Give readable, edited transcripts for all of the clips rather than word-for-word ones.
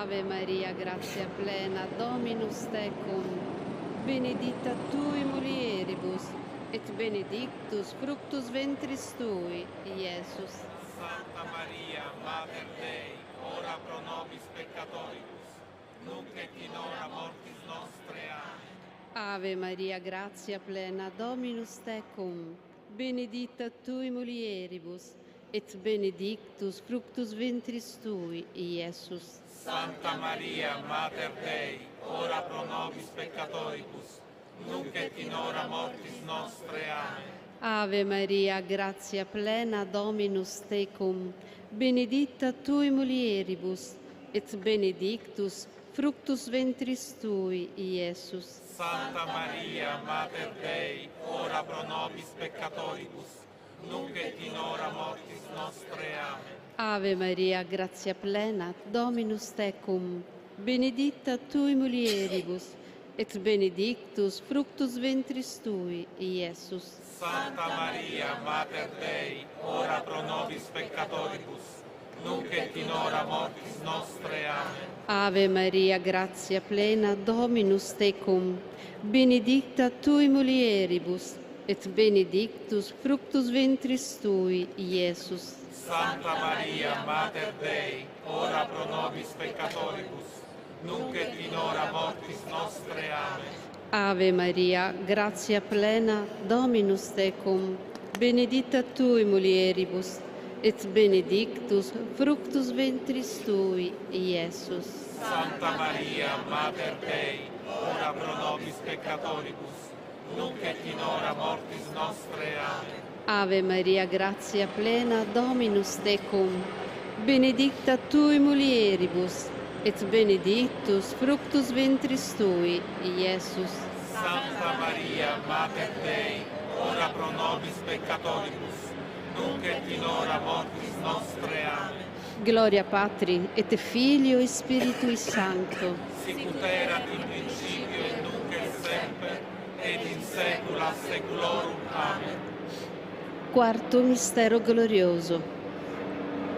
Ave Maria, grazia plena, Dominus tecum, benedicta tui mulieribus, et benedictus fructus ventris tui, Iesus. Santa Maria, Mater Dei, ora pro nobis peccatoribus, nunc et in hora mortis nostre. Amen. Ave Maria, grazia plena, Dominus tecum, benedicta tui mulieribus, et benedictus fructus ventris tui, Iesus. Santa Maria, Mater Dei, ora pro nobis peccatoribus, nunc et in hora mortis nostre. Amen. Ave Maria, grazia plena, Dominus tecum, benedicta tui mulieribus, et benedictus fructus ventris tui, Iesus. Santa Maria, Mater Dei, ora pro nobis peccatoribus, nunc et in hora mortis nostre. Amen. Ave Maria, grazia plena, Dominus tecum, benedicta tui mulieribus, et benedictus fructus ventris tui, Iesus. Santa Maria, Mater Dei, ora pro nobis peccatoribus, nunc et in hora mortis nostre. Amen. Ave Maria, grazia plena, Dominus tecum, benedicta tui mulieribus, et benedictus fructus ventris tui, Iesus. Santa Maria, Mater Dei, ora pro nobis peccatoribus, nunc et in hora mortis nostre. Amen. Ave Maria, grazia plena, Dominus tecum, benedicta tui mulieribus, et benedictus fructus ventris tui, Iesus. Santa Maria, Mater Dei, ora pro nobis peccatoribus, nunc et in hora mortis nostre. Amen. Ave Maria, grazia plena, Dominus tecum, benedicta tui mulieribus, et benedictus fructus ventris tui, Iesus. Santa Maria, Mater Dei, ora pro nobis peccatoribus, nunc et in hora mortis nostre. Amen. Gloria Patri et Filio et Spiritui Sancto. Sicut erat in principio et nunc et semper, et in saecula saeculorum. Amen. Quarto mistero glorioso.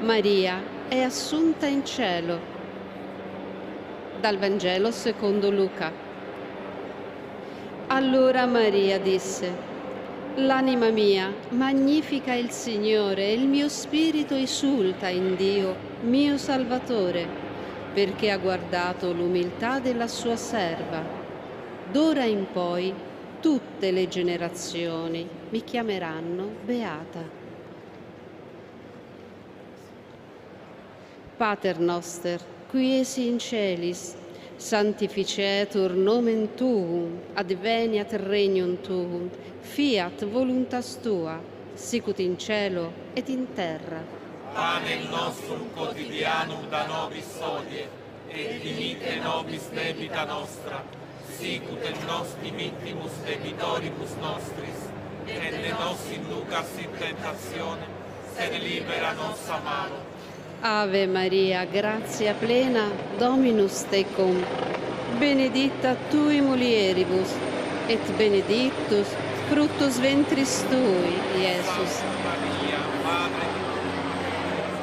Maria è assunta in cielo. Dal Vangelo secondo Luca. Allora Maria disse: l'anima mia magnifica il Signore e il mio spirito esulta in Dio, mio Salvatore, perché ha guardato l'umiltà della sua serva. D'ora in poi tutte le generazioni mi chiameranno beata. Pater noster, qui esi in celis, sanctificetur nomen tuum, adveniat regnum tuum, fiat voluntas tua, sicut in cielo et in terra. Panem nostrum quotidianum da nobis hodie, et dimitte nobis debita nostra, sicut et nos dimittimus debitoribus nostris, et ne nos inducas in tentationem, sed libera nos a malo. Ave Maria, grazia plena, Dominus tecum, benedicta tui mulieribus, et benedictus fructus ventris tui, Iesus. Santa Maria, Madre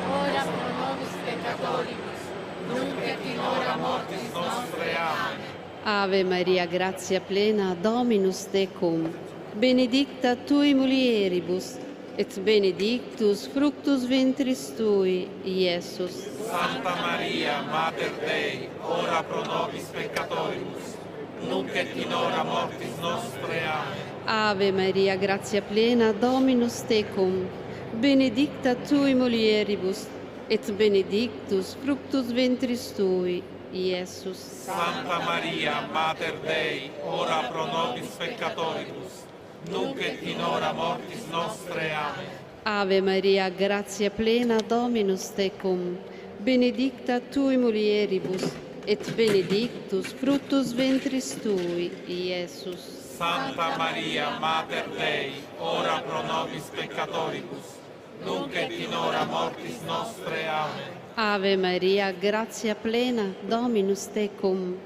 ora pro nobis peccatoribus, nunc et in hora mortis nostre. Amen. Ave Maria, grazia plena, Dominus tecum, benedicta tui mulieribus, et benedictus fructus ventris tui, Iesus. Santa Maria, Mater Dei, ora pro nobis peccatoribus, nunc et in hora mortis nostre. Amen. Ave Maria, grazia plena, Dominus tecum, benedicta tui mulieribus, et benedictus fructus ventris tui, Iesus. Santa Maria, Mater Dei, ora pro nobis peccatoribus, nunc et in hora mortis nostre. Amen. Ave Maria, grazia plena, Dominus tecum, benedicta tui mulieribus, et benedictus fructus ventris tui, Iesus. Santa Maria, Mater Dei, ora pro nobis peccatoribus, nunc et in hora mortis nostre. Amen. Ave Maria, grazia plena, Dominus tecum,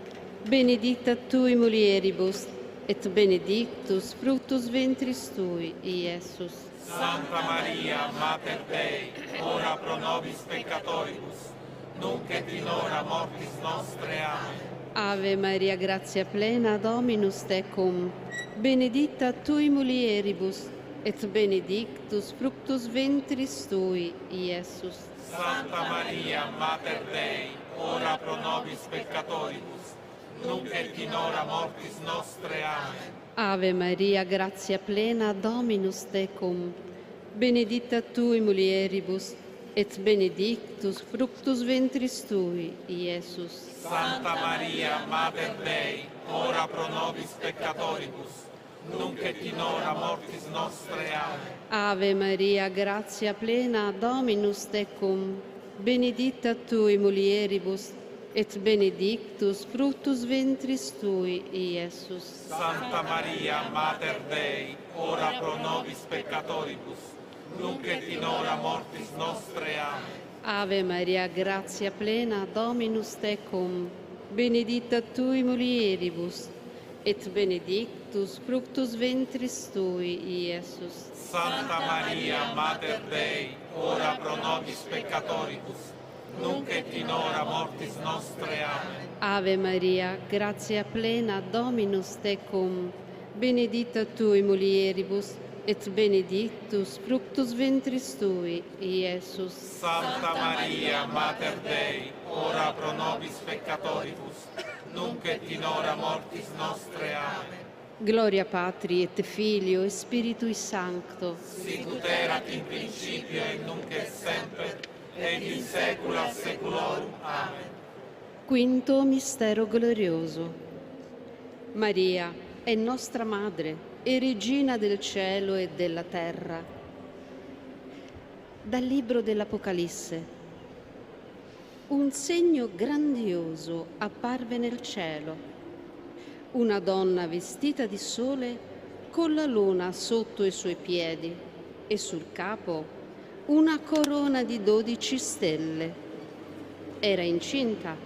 benedicta tui mulieribus, et benedictus fructus ventris tui, Iesus. Santa Maria, Mater Dei, ora pro nobis peccatoribus, nunc et in hora mortis nostre. Amen. Ave Maria, grazia plena, Dominus tecum, benedicta tui mulieribus, et benedictus fructus ventris tui, Iesus. Santa Maria, Mater Dei, ora pro nobis peccatoribus, nunc et in hora mortis nostre. Amen. Ave Maria, grazia plena, Dominus tecum, benedicta tui mulieribus, et benedictus fructus ventris tui, Iesus. Santa Maria, Mater Dei, ora pro nobis peccatoribus, nunc et in hora mortis nostre. Amen. Ave Maria, grazia plena, Dominus tecum, benedicta tui mulieribus, et benedictus fructus ventris tui, Iesus. Santa Maria, Mater Dei, ora pro nobis peccatoribus, nunc et in hora mortis nostre. Amen. Ave Maria, grazia plena, Dominus tecum, benedicta tui mulieribus, et benedictus fructus ventris tui, Iesus. Santa Maria, Mater Dei, ora pro nobis peccatoribus, nunc et in hora mortis nostre. Amen. Ave Maria, grazia plena, Dominus tecum, benedicta tui mulieribus, et benedictus fructus ventris tui, Iesus. Santa Maria, Mater Dei, ora pro nobis peccatoribus, nunc et in hora mortis nostre. Amen. Gloria Patri et Filio et Spiritui Sancto. Sicut erat in principio et nunc et semper, et in saecula saeculorum. Amen. Quinto mistero glorioso. Maria è nostra Madre e Regina del cielo e della terra. Dal libro dell'Apocalisse. Un segno grandioso apparve nel cielo. Una donna vestita di sole con la luna sotto i suoi piedi e sul capo una corona di 12 stelle. Era incinta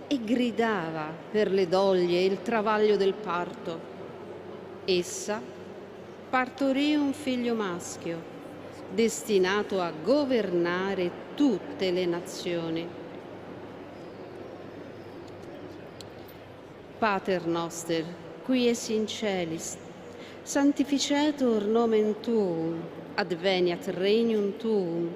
e gridava per le doglie e il travaglio del parto. Essa partorì un figlio maschio, destinato a governare tutte le nazioni. Pater noster, qui es in celis, sanctificetur nomen tuum, adveniat regnum tuum,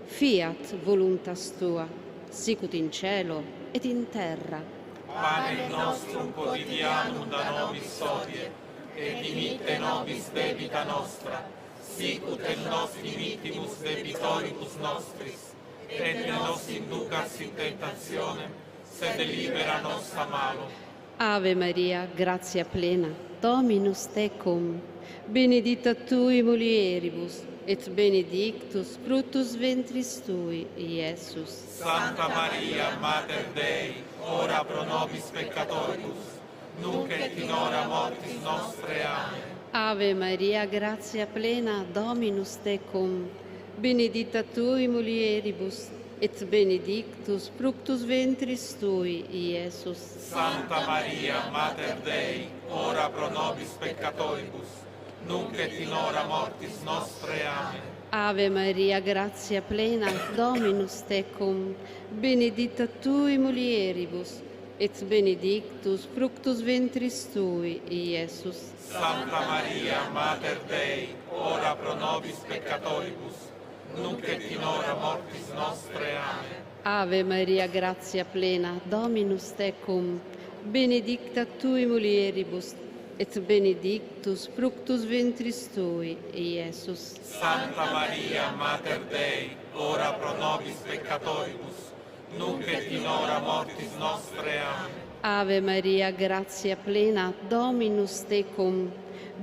fiat voluntas tua, sicut in cielo et in terra. Pane nostrum quotidianum da nobis hodie, et dimitte nobis debita nostra, sicut et nos dimittimus debitoribus nostris, et ne nos inducas in tentationem, sed libera nos a malo. Ave Maria, gratia plena, Dominus tecum, benedicta tui mulieribus, et benedictus fructus ventris tui, Iesus. Santa Maria, Mater Dei, ora pro nobis peccatoribus, nunc et in hora mortis nostre. Amen. Ave Maria, gratia plena, Dominus tecum, benedicta tui mulieribus, et benedictus fructus ventris tui, Iesus. Santa Maria, Mater Dei, ora pro nobis peccatoribus, nunc et in hora mortis nostre. Amen. Ave Maria, gratia plena, Dominus tecum, benedicta tui mulieribus, et benedictus fructus ventris tui, Iesus. Santa Maria, Mater Dei, ora pro nobis peccatoribus, nunc et in hora mortis nostre. Amen. Ave Maria, gratia plena, Dominus tecum, benedicta tui mulieribus, et benedictus fructus ventris tui, Iesus. Santa Maria, Mater Dei, ora pro nobis peccatoribus, nunc et in hora mortis nostre. Amen. Ave Maria, gratia plena, Dominus tecum,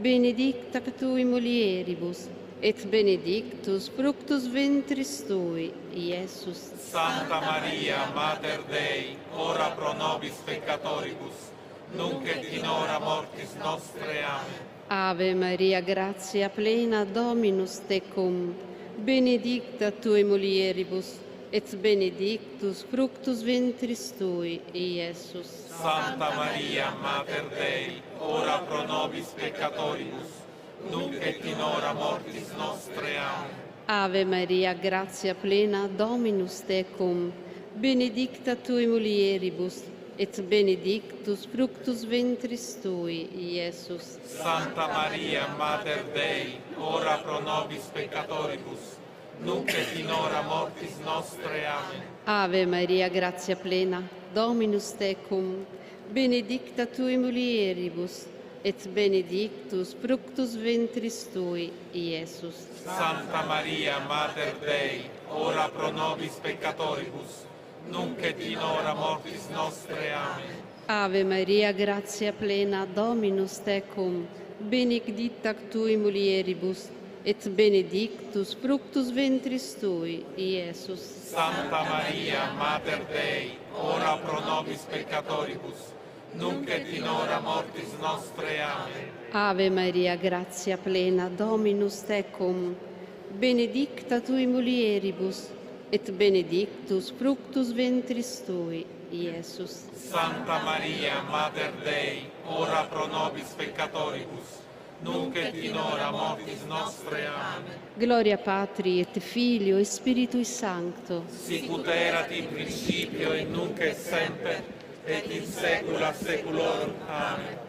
benedicta tui mulieribus, et benedictus fructus ventris tui, Iesus. Santa Maria, Mater Dei, ora pro nobis peccatoribus, nunc et in hora mortis nostre. Amen. Ave Maria, gratia plena, Dominus tecum, benedicta tui mulieribus, et benedictus fructus ventris tui, Iesus. Santa Maria, Mater Dei, ora pro nobis peccatoribus, nunc et in hora mortis nostre. Amen. Ave Maria, gratia plena, Dominus tecum, benedicta tui mulieribus, et benedictus fructus ventris tui, Iesus. Santa Maria, Mater Dei, ora pro nobis peccatoribus, nunc et in hora mortis nostre. Amen. Ave Maria, gratia plena, Dominus tecum, benedicta tui mulieribus, et benedictus fructus ventris tui, Iesus. Santa Maria, Mater Dei, ora pro nobis peccatoribus, nunc et in hora mortis nostre. Amen. Ave Maria, gratia plena, Dominus tecum, benedicta tui mulieribus, et benedictus fructus ventris tui, Iesus. Santa Maria, Mater Dei, ora pro nobis peccatoribus, nunc et in hora mortis nostre. Amen. Ave Maria, gratia plena, Dominus tecum, benedicta tui mulieribus, et benedictus fructus ventris tui, Iesus. Santa Maria, Mater Dei, ora pro nobis peccatoribus, nunc et in hora mortis nostre. Amen. Gloria Patri et Filio et Spiritui Sancto. Sicut erat in principio et nunc et semper, et in saecula saeculorum. Amen.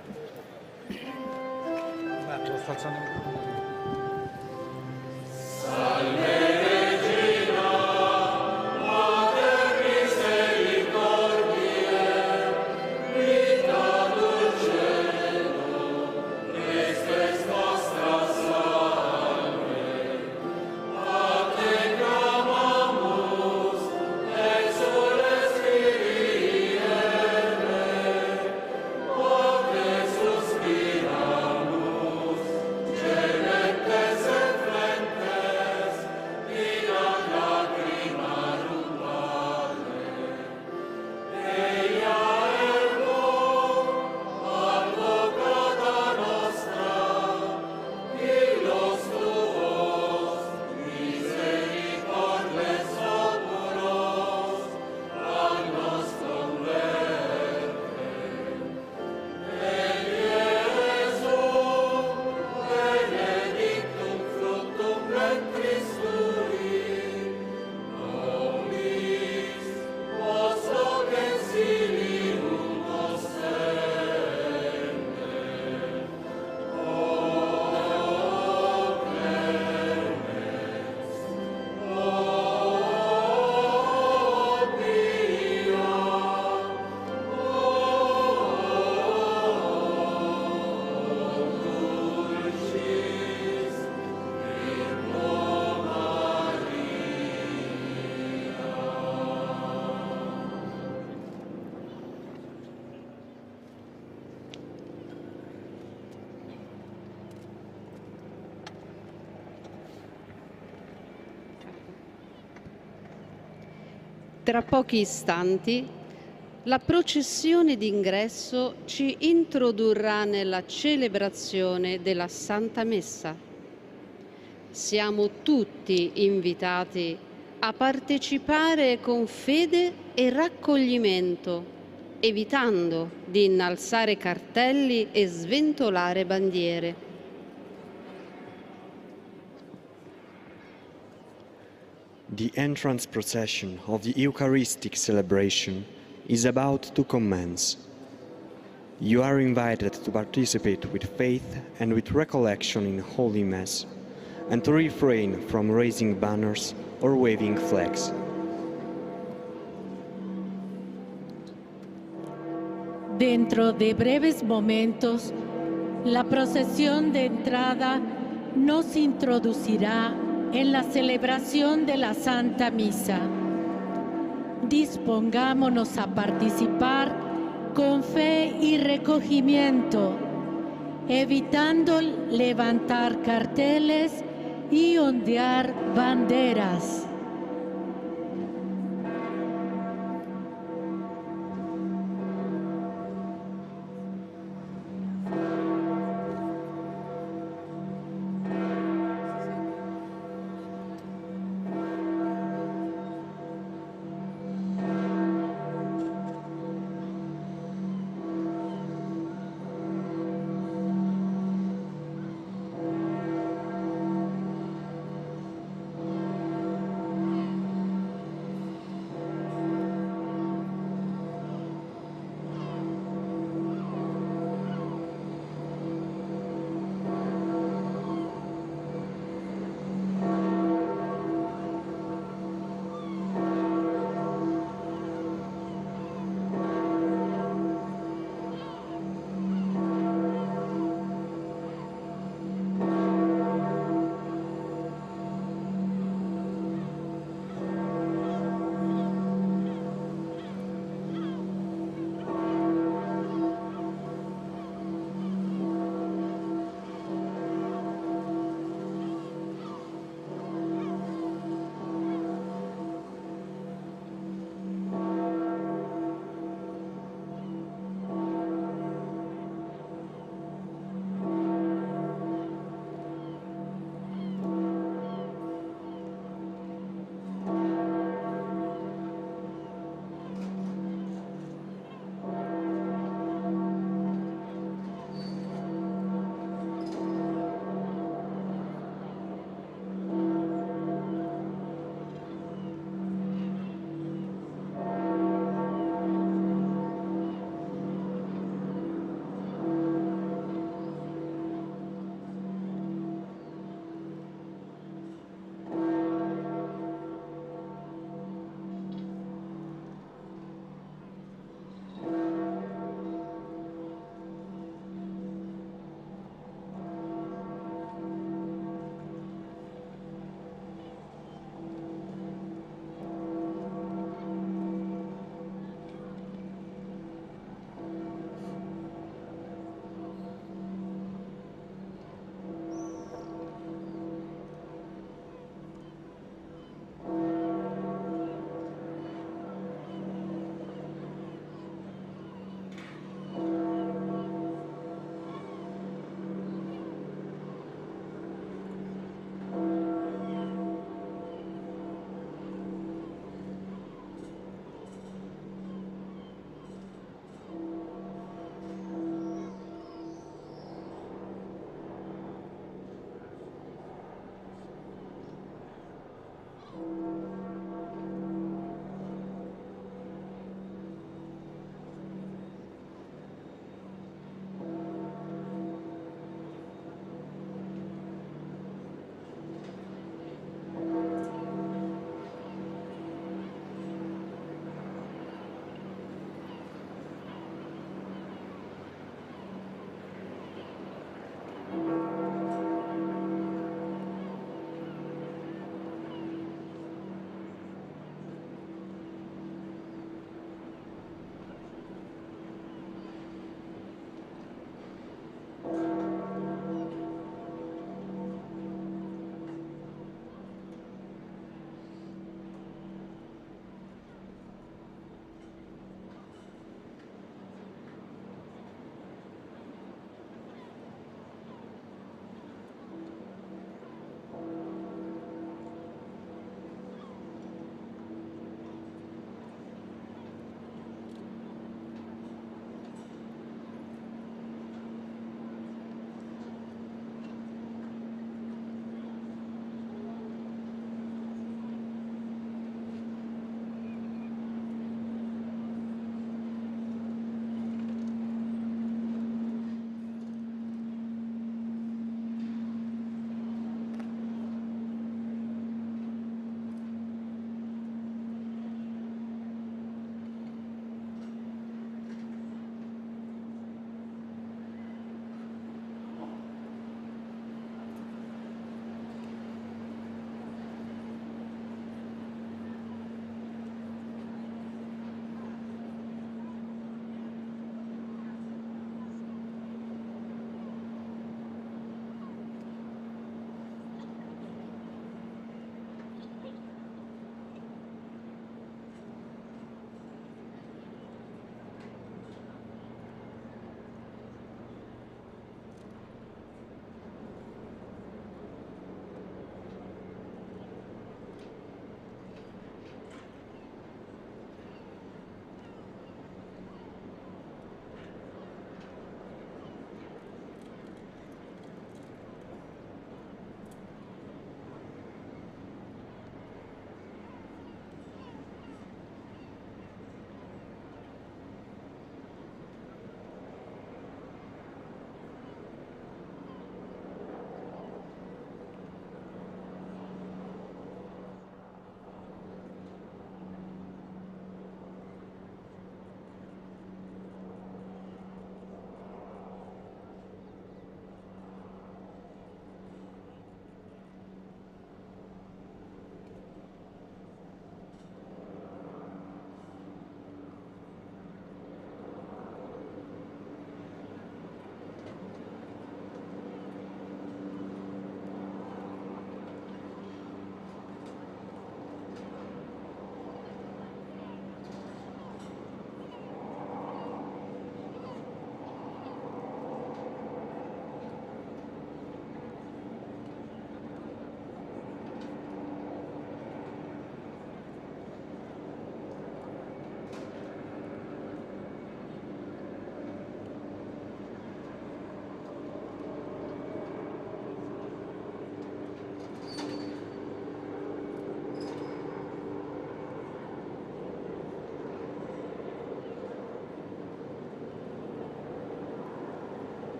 Tra pochi istanti la processione d'ingresso ci introdurrà nella celebrazione della Santa Messa. Siamo tutti invitati a partecipare con fede e raccoglimento, evitando di innalzare cartelli e sventolare bandiere. The entrance procession of the Eucharistic celebration is about to commence. You are invited to participate with faith and with recollection in Holy Mass, and to refrain from raising banners or waving flags. Dentro de breves momentos, la procesión de entrada nos introducirá en la celebración de la Santa Misa. Dispongámonos a participar con fe y recogimiento, evitando levantar carteles y ondear banderas.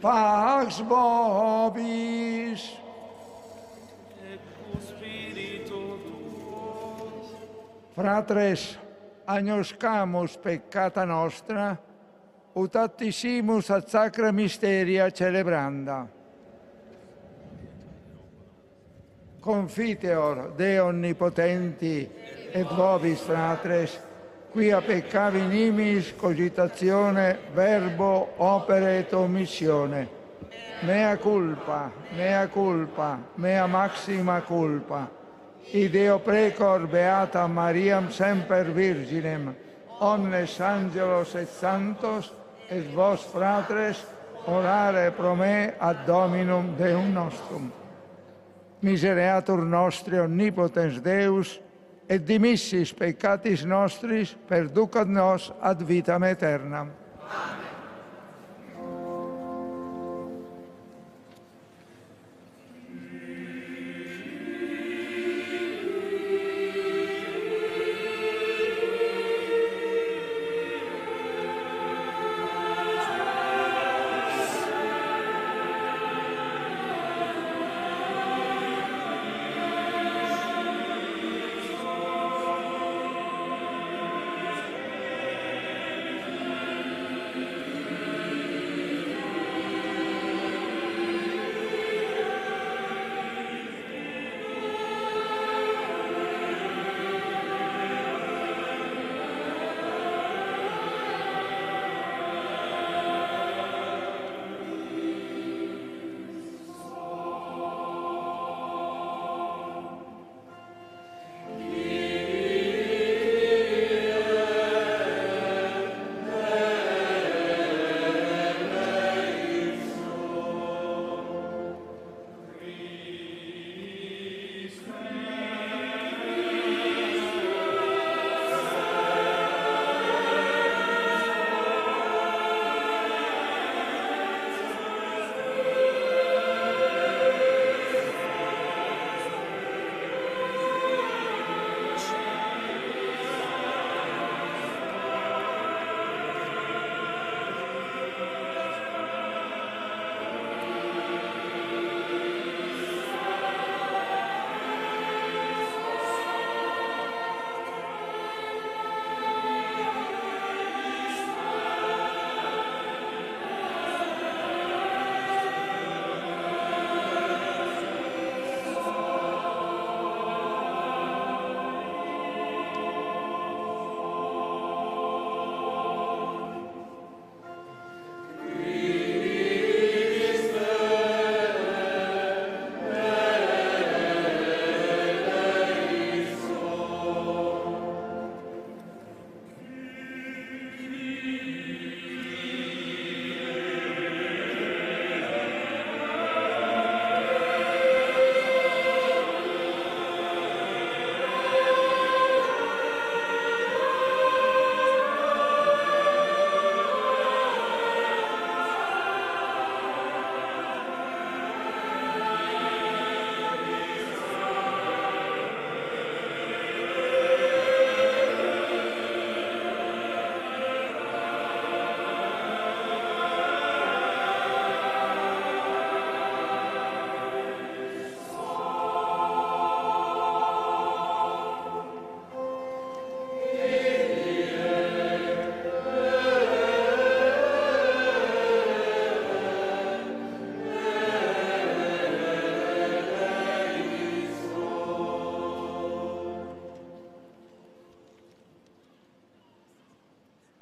Pax vobis. Et cum spiritu tuo. Fratres, agnoscamus peccata nostra, ut attissimus ad sacra mysteria celebranda. Confiteor Dei onnipotenti et vobis fratres, quia peccavi nimis cogitatione, verbo, opere et omissione. Mea culpa, mea maxima culpa. Ideo precor beata Mariam semper virginem, omnes angelos et santos, et vos fratres, orare pro me ad Dominum Deum nostrum. Misereatur nostri omnipotens Deus, et dimissis peccatis nostris, perducat nos ad vitam aeternam.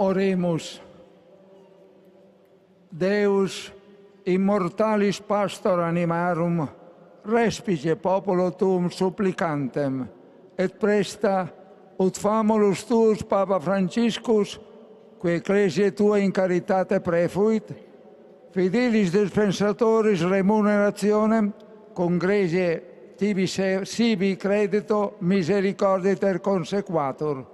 Oremus. Deus, immortalis pastor animarum, respice popolo tuum supplicantem, et presta, ut famulus tuus, Papa Franciscus, qui ecclesiae tua in caritate prefuit, fidelis dispensatoris remunerationem, congregie tibi sibi credito misericorditer consequatur.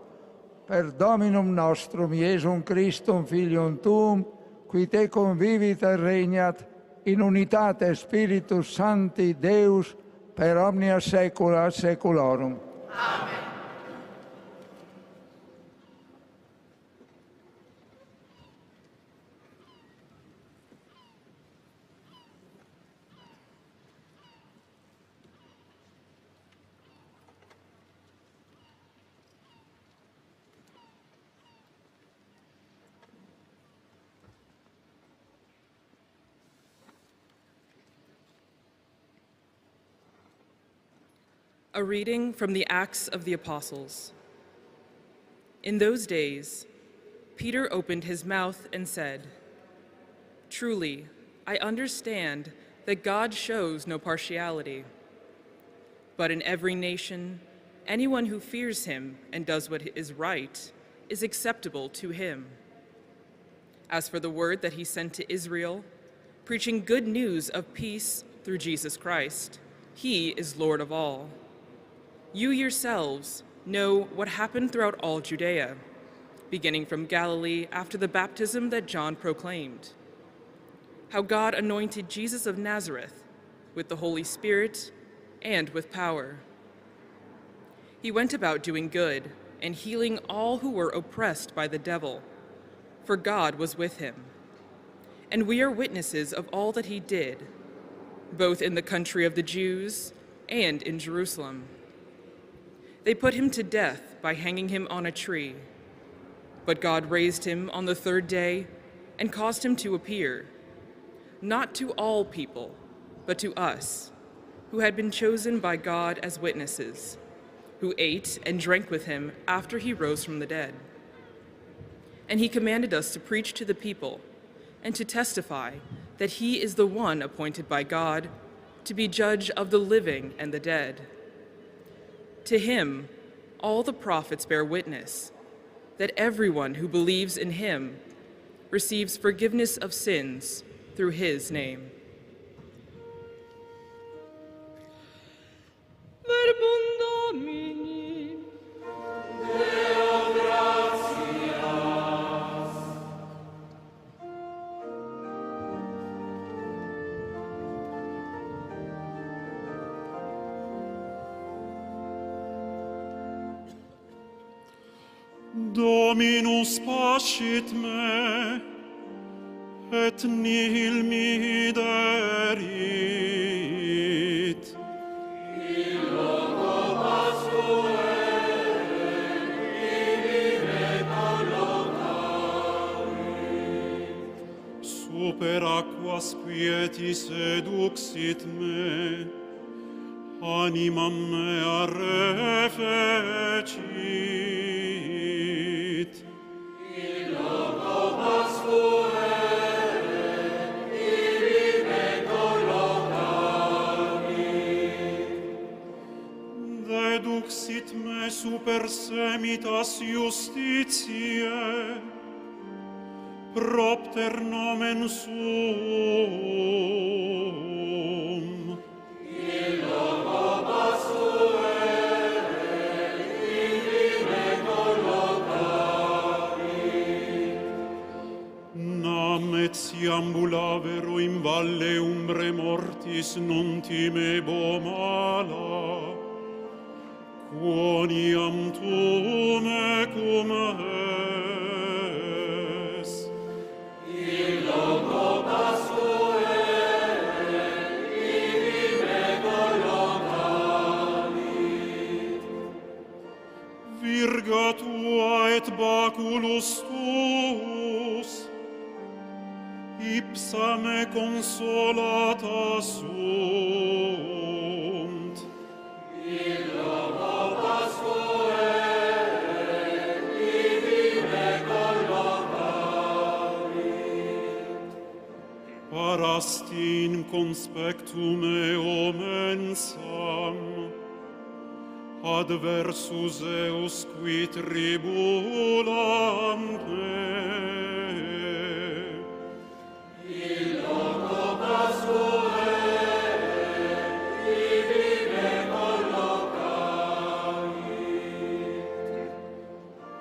Per Dominum nostrum, Iesum Christum, Filium Tuum, qui te convivit et regnat in unitate Spiritus Sancti Deus per omnia saecula saeculorum. Amen. A reading from the Acts of the Apostles. In those days, Peter opened his mouth and said, "Truly, I understand that God shows no partiality. But in every nation, anyone who fears him and does what is right is acceptable to him. As for the word that he sent to Israel, preaching good news of peace through Jesus Christ, he is Lord of all. You yourselves know what happened throughout all Judea, beginning from Galilee after the baptism that John proclaimed, how God anointed Jesus of Nazareth with the Holy Spirit and with power. He went about doing good and healing all who were oppressed by the devil, for God was with him. And we are witnesses of all that he did, both in the country of the Jews and in Jerusalem. They put him to death by hanging him on a tree, but God raised him on the third day and caused him to appear, not to all people, but to us, who had been chosen by God as witnesses, who ate and drank with him after he rose from the dead. And he commanded us to preach to the people and to testify that he is the one appointed by God to be judge of the living and the dead. To him, all the prophets bear witness that everyone who believes in him receives forgiveness of sins through his name." Verbum Domini. Deo gratias. Dominus pascit me, et nihil mihi derit. Super aquas quieti seduxit me, animam mea refecit. In loco pasquere, ibi me collocavit. Deduxit me super semitas justitiae, propter nomen suum. In loco pasquere, ibi me collocavit. Nam et si ambulavero in valle umbre mortis non timebo mala, quoniam tu mecum es. In loco pasquere, ibi me collocavit. Virga tua et baculus tuus, ipsa me consolata sunt. In loco pasquere, ibi me collocavit. Parasti in conspectum eo mensam, adversus eus qui tribulam me. In loco pasquere, ibi me collocavit.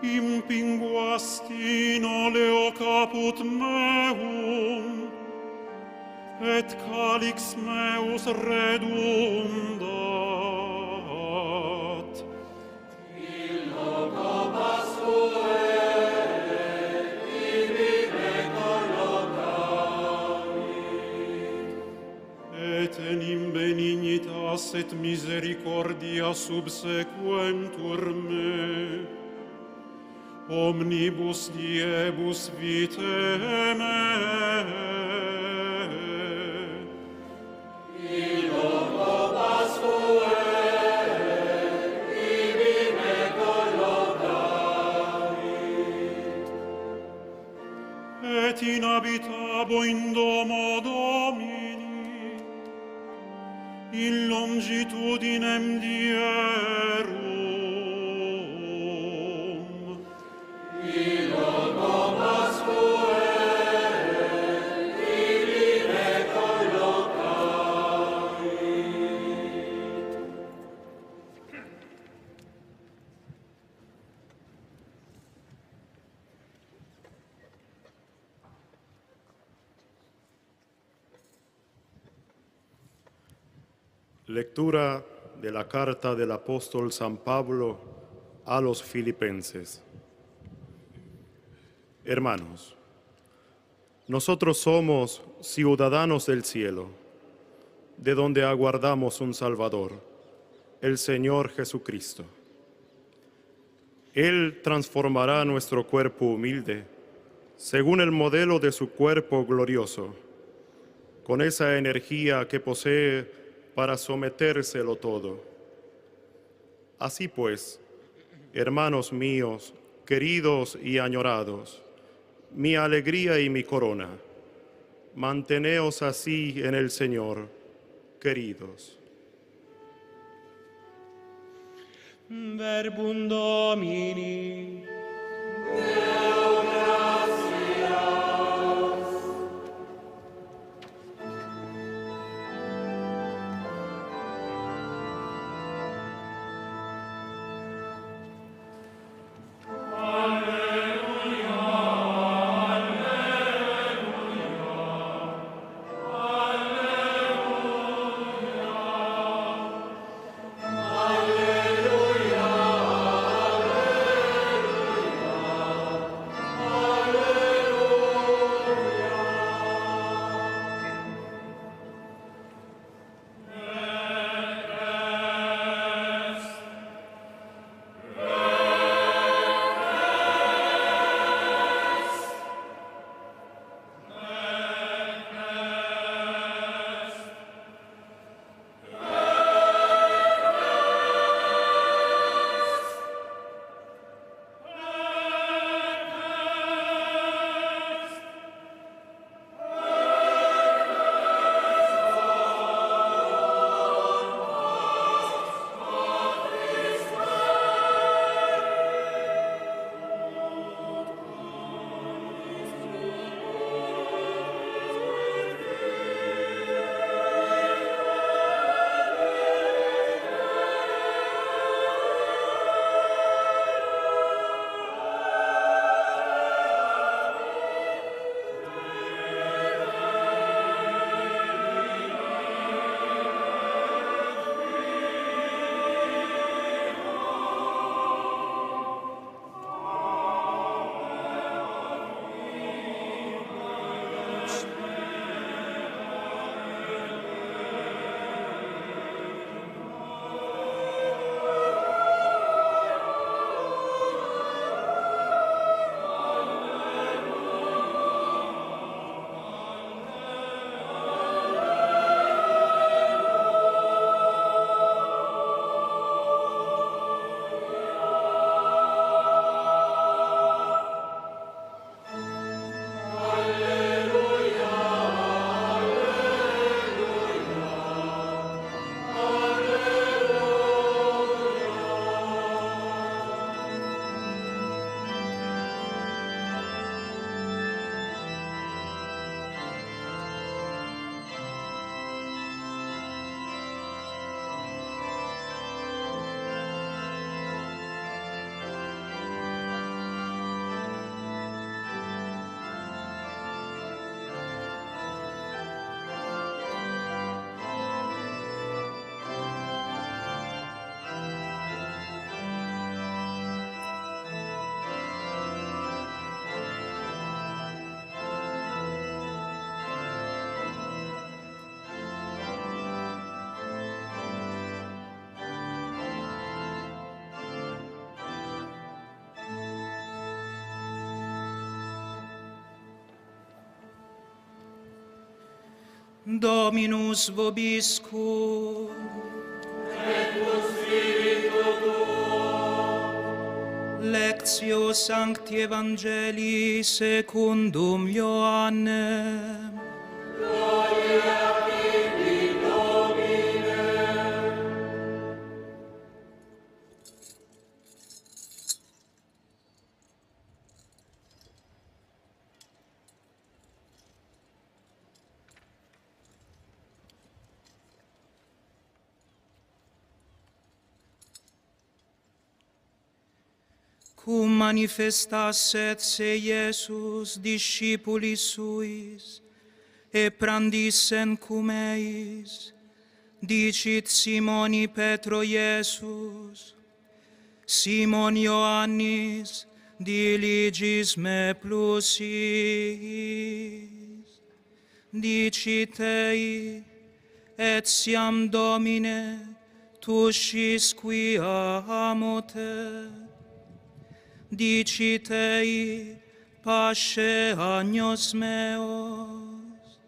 Impinguasti noleo caput meum, et calix meus redundat. In loco pasquere, ibi me collocavit. Et enim benignitas et misericordia subsequentur me, omnibus diebus vitae me. In loco pasquere, et in habitabo in domo Domini, in longitudinem dierum. Lectura de la carta del apóstol San Pablo a los Filipenses. Hermanos, nosotros somos ciudadanos del cielo, de donde aguardamos un Salvador, el Señor Jesucristo. Él transformará nuestro cuerpo humilde, según el modelo de su cuerpo glorioso, con esa energía que posee para sometérselo todo. Así pues, hermanos míos, queridos y añorados, mi alegría y mi corona, manteneos así en el Señor, queridos. Verbum Domini. Dominus vobiscum. Et cum spiritu tuo. Lectio Sancti Evangelii secundum Ioannem. Gloria a tibi, Domine. Cum manifestasset se Iesus discipulis suis, e prandissen cum eis, dicit Simoni Petro Iesus, Simon Ioannis, diligis me plus is, dicit ei, etiam Domine, tu scis qui amo te, dicit ei, pasce agnos meos,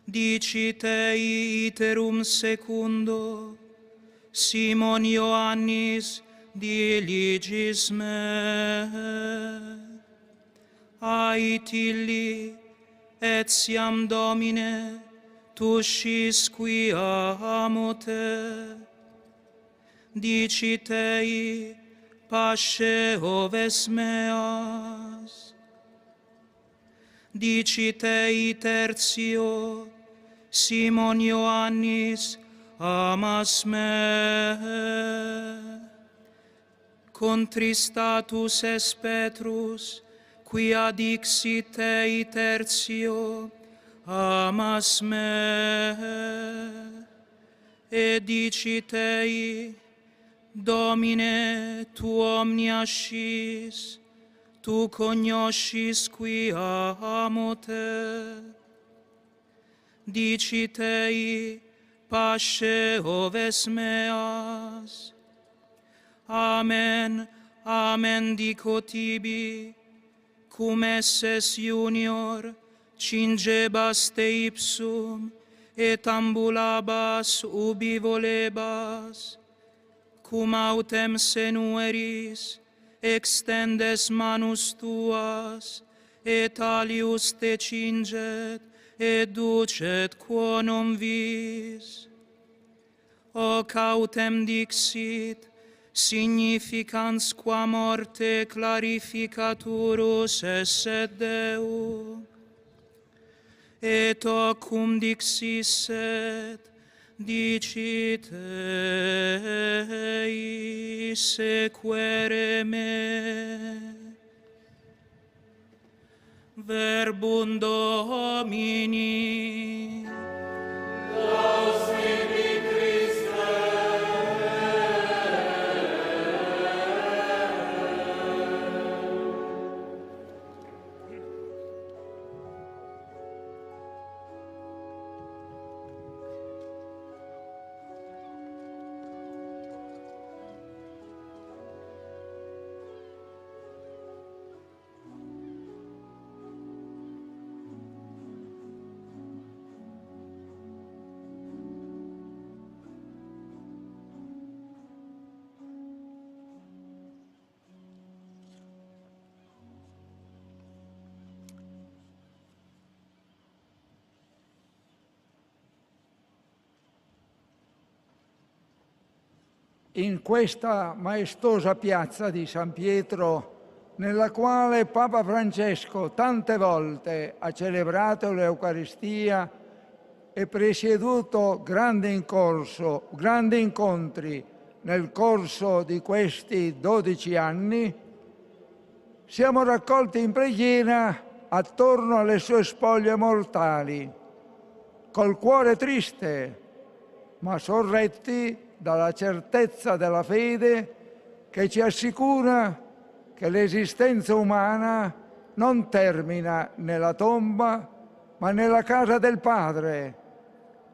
dicit ei iterum secundo, Simon Ioannis diligis me, ait illi, etiam Domine, tu scis qui amo te, dicit ei, pasce oves meas, dicit ei tertio, Simon Ioannis, amas me, contristatus es Petrus, quia dixit ei tertio, amas me, e dicit ei, Domine, tu omnia scis, tu cognoscis qui amo te, dicit ei, pasce oves meas. Amen, amen dico tibi, cum esses junior, cingebas te ipsum, et ambulabas ubi volebas, cum autem senueris, extendes manus tuas, et alius te cinget, et ducet quo non vis. Hoc autem dixit, significans qua morte clarificaturus esset Deum. Et hoc cum dixisset, dicit ei, sequere me. Verbum Domini. Laus tibi, Christe. In questa maestosa piazza di San Pietro, nella quale Papa Francesco tante volte ha celebrato l'Eucaristia e presieduto grandi incontri nel corso di questi 12 anni, siamo raccolti in preghiera attorno alle sue spoglie mortali, col cuore triste, ma sorretti dalla certezza della fede che ci assicura che l'esistenza umana non termina nella tomba, ma nella casa del Padre,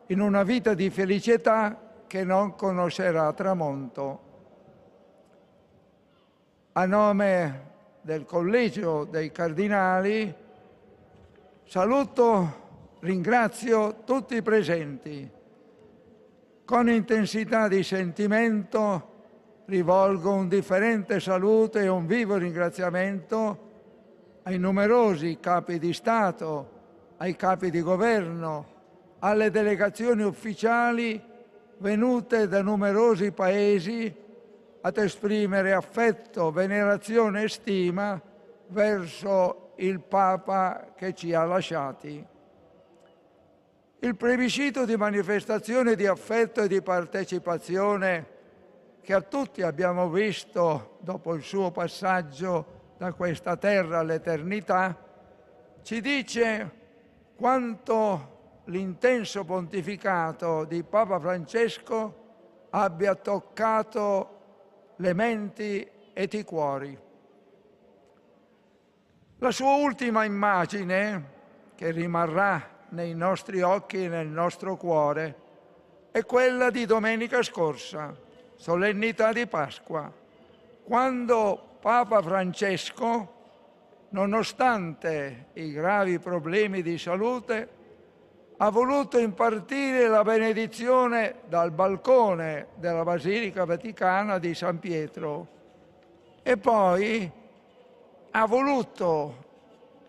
in una vita di felicità che non conoscerà tramonto. A nome del Collegio dei Cardinali ringrazio tutti i presenti. Con intensità di sentimento rivolgo un differente saluto e un vivo ringraziamento ai numerosi capi di Stato, ai capi di governo, alle delegazioni ufficiali venute da numerosi paesi ad esprimere affetto, venerazione e stima verso il Papa che ci ha lasciati. Il plebiscito di manifestazione di affetto e di partecipazione che a tutti abbiamo visto dopo il suo passaggio da questa terra all'eternità, ci dice quanto l'intenso pontificato di Papa Francesco abbia toccato le menti ed i cuori. La sua ultima immagine, che rimarrà nei nostri occhi e nel nostro cuore, è quella di domenica scorsa, solennità di Pasqua, quando Papa Francesco, nonostante i gravi problemi di salute, ha voluto impartire la benedizione dal balcone della Basilica Vaticana di San Pietro e poi ha voluto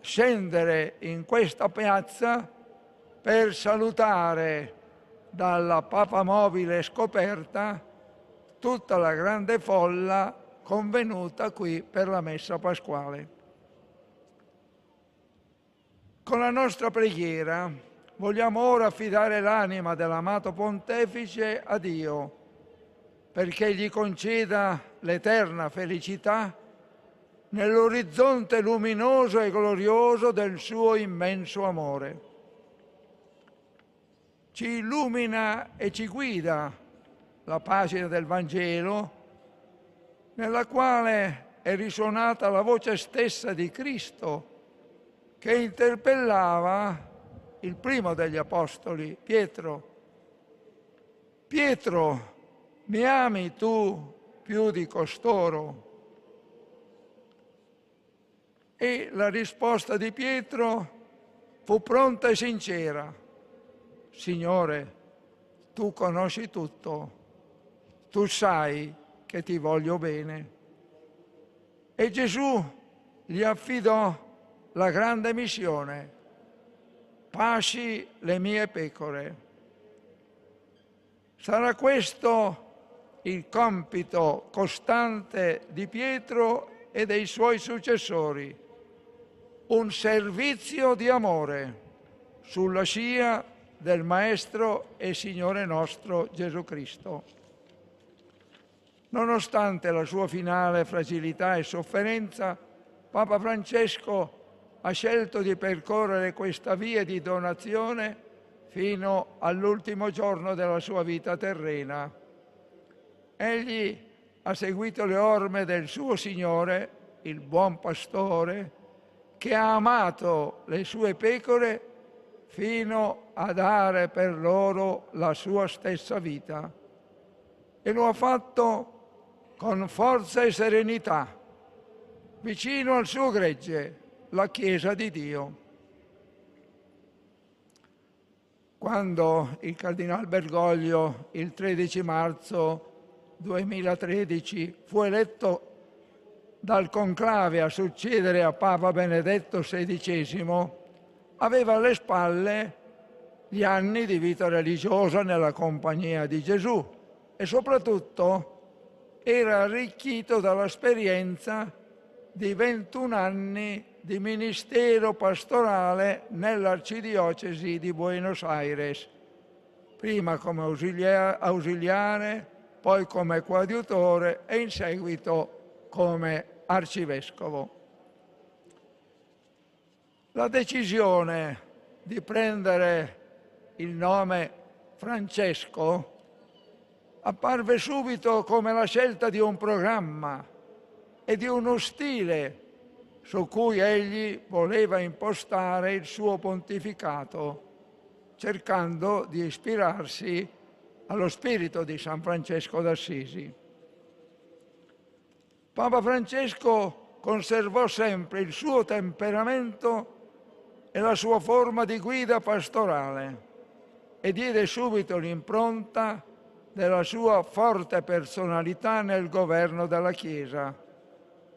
scendere in questa piazza per salutare dalla papamobile scoperta tutta la grande folla convenuta qui per la messa pasquale. Con la nostra preghiera vogliamo ora affidare l'anima dell'amato Pontefice a Dio, perché gli conceda l'eterna felicità nell'orizzonte luminoso e glorioso del suo immenso amore. Ci illumina e ci guida la pagina del Vangelo, nella quale è risuonata la voce stessa di Cristo, che interpellava il primo degli apostoli, Pietro. Pietro, mi ami tu più di costoro? E la risposta di Pietro fu pronta e sincera. Signore, tu conosci tutto, tu sai che ti voglio bene. E Gesù gli affidò la grande missione: pasci le mie pecore. Sarà questo il compito costante di Pietro e dei suoi successori, un servizio di amore sulla scia del Maestro e Signore nostro Gesù Cristo. Nonostante la sua finale fragilità e sofferenza, Papa Francesco ha scelto di percorrere questa via di donazione fino all'ultimo giorno della sua vita terrena. Egli ha seguito le orme del suo Signore, il buon pastore, che ha amato le sue pecore fino a dare per loro la sua stessa vita. E lo ha fatto con forza e serenità, vicino al suo gregge, la Chiesa di Dio. Quando il Cardinal Bergoglio, il 13 marzo 2013, fu eletto dal conclave a succedere a Papa Benedetto XVI, aveva alle spalle gli anni di vita religiosa nella compagnia di Gesù e soprattutto era arricchito dall'esperienza di 21 anni di ministero pastorale nell'Arcidiocesi di Buenos Aires, prima come ausiliare, poi come coadiutore e in seguito come arcivescovo. La decisione di prendere il nome Francesco apparve subito come la scelta di un programma e di uno stile su cui egli voleva impostare il suo pontificato, cercando di ispirarsi allo spirito di San Francesco d'Assisi. Papa Francesco conservò sempre il suo temperamento e la sua forma di guida pastorale e diede subito l'impronta della sua forte personalità nel governo della Chiesa,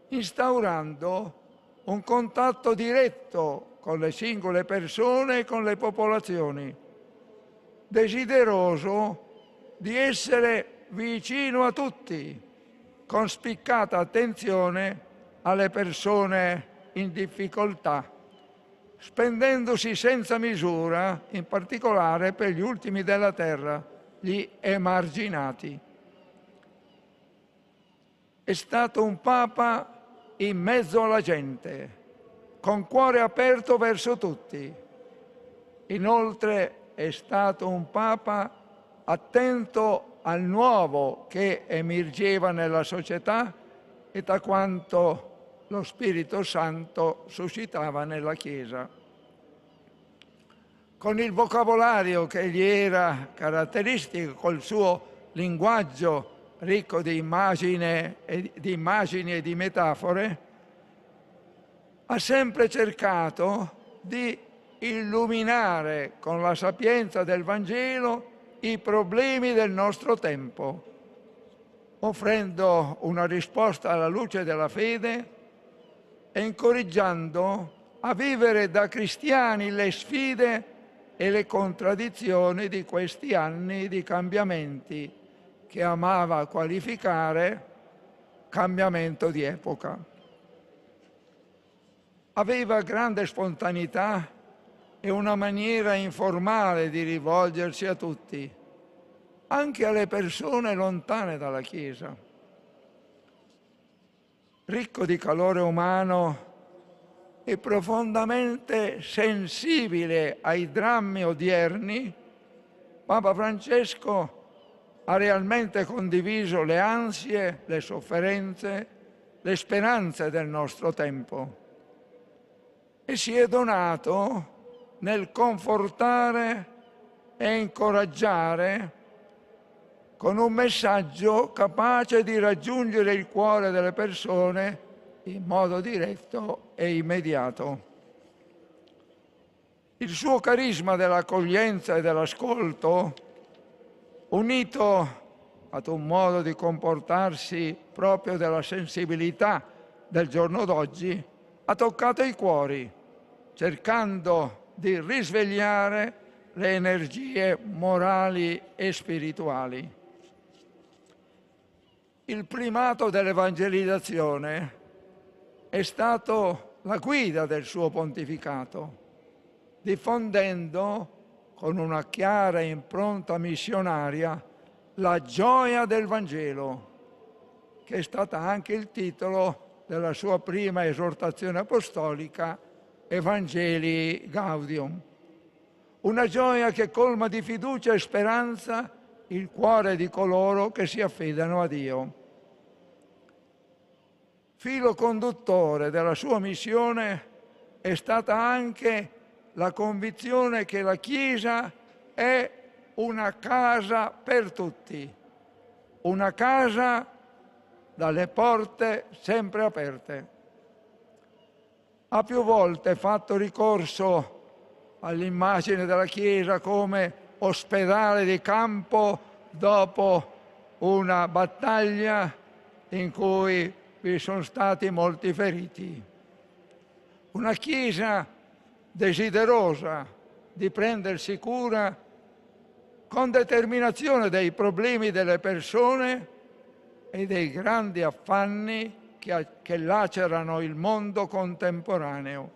instaurando un contatto diretto con le singole persone e con le popolazioni, desideroso di essere vicino a tutti, con spiccata attenzione alle persone in difficoltà, spendendosi senza misura, in particolare per gli ultimi della terra, gli emarginati. È stato un Papa in mezzo alla gente, con cuore aperto verso tutti. Inoltre è stato un Papa attento al nuovo che emergeva nella società e da quanto lo Spirito Santo suscitava nella Chiesa. Con il vocabolario che gli era caratteristico, col suo linguaggio ricco di immagini e di metafore, ha sempre cercato di illuminare con la sapienza del Vangelo i problemi del nostro tempo, offrendo una risposta alla luce della fede e incoraggiando a vivere da cristiani le sfide e le contraddizioni di questi anni di cambiamenti che amava qualificare cambiamento di epoca. Aveva grande spontaneità e una maniera informale di rivolgersi a tutti, anche alle persone lontane dalla Chiesa. Ricco di calore umano e profondamente sensibile ai drammi odierni, Papa Francesco ha realmente condiviso le ansie, le sofferenze, le speranze del nostro tempo e si è donato nel confortare e incoraggiare con un messaggio capace di raggiungere il cuore delle persone in modo diretto e immediato. Il suo carisma dell'accoglienza e dell'ascolto, unito ad un modo di comportarsi proprio della sensibilità del giorno d'oggi, ha toccato i cuori, cercando di risvegliare le energie morali e spirituali. Il primato dell'evangelizzazione è stato la guida del suo pontificato, diffondendo con una chiara impronta missionaria la gioia del Vangelo, che è stata anche il titolo della sua prima esortazione apostolica, Evangelii Gaudium. Una gioia che colma di fiducia e speranza il cuore di coloro che si affidano a Dio. Filo conduttore della sua missione è stata anche la convinzione che la Chiesa è una casa per tutti, una casa dalle porte sempre aperte. Ha più volte fatto ricorso all'immagine della Chiesa come ospedale di campo dopo una battaglia in cui vi sono stati molti feriti. Una Chiesa desiderosa di prendersi cura con determinazione dei problemi delle persone e dei grandi affanni che lacerano il mondo contemporaneo.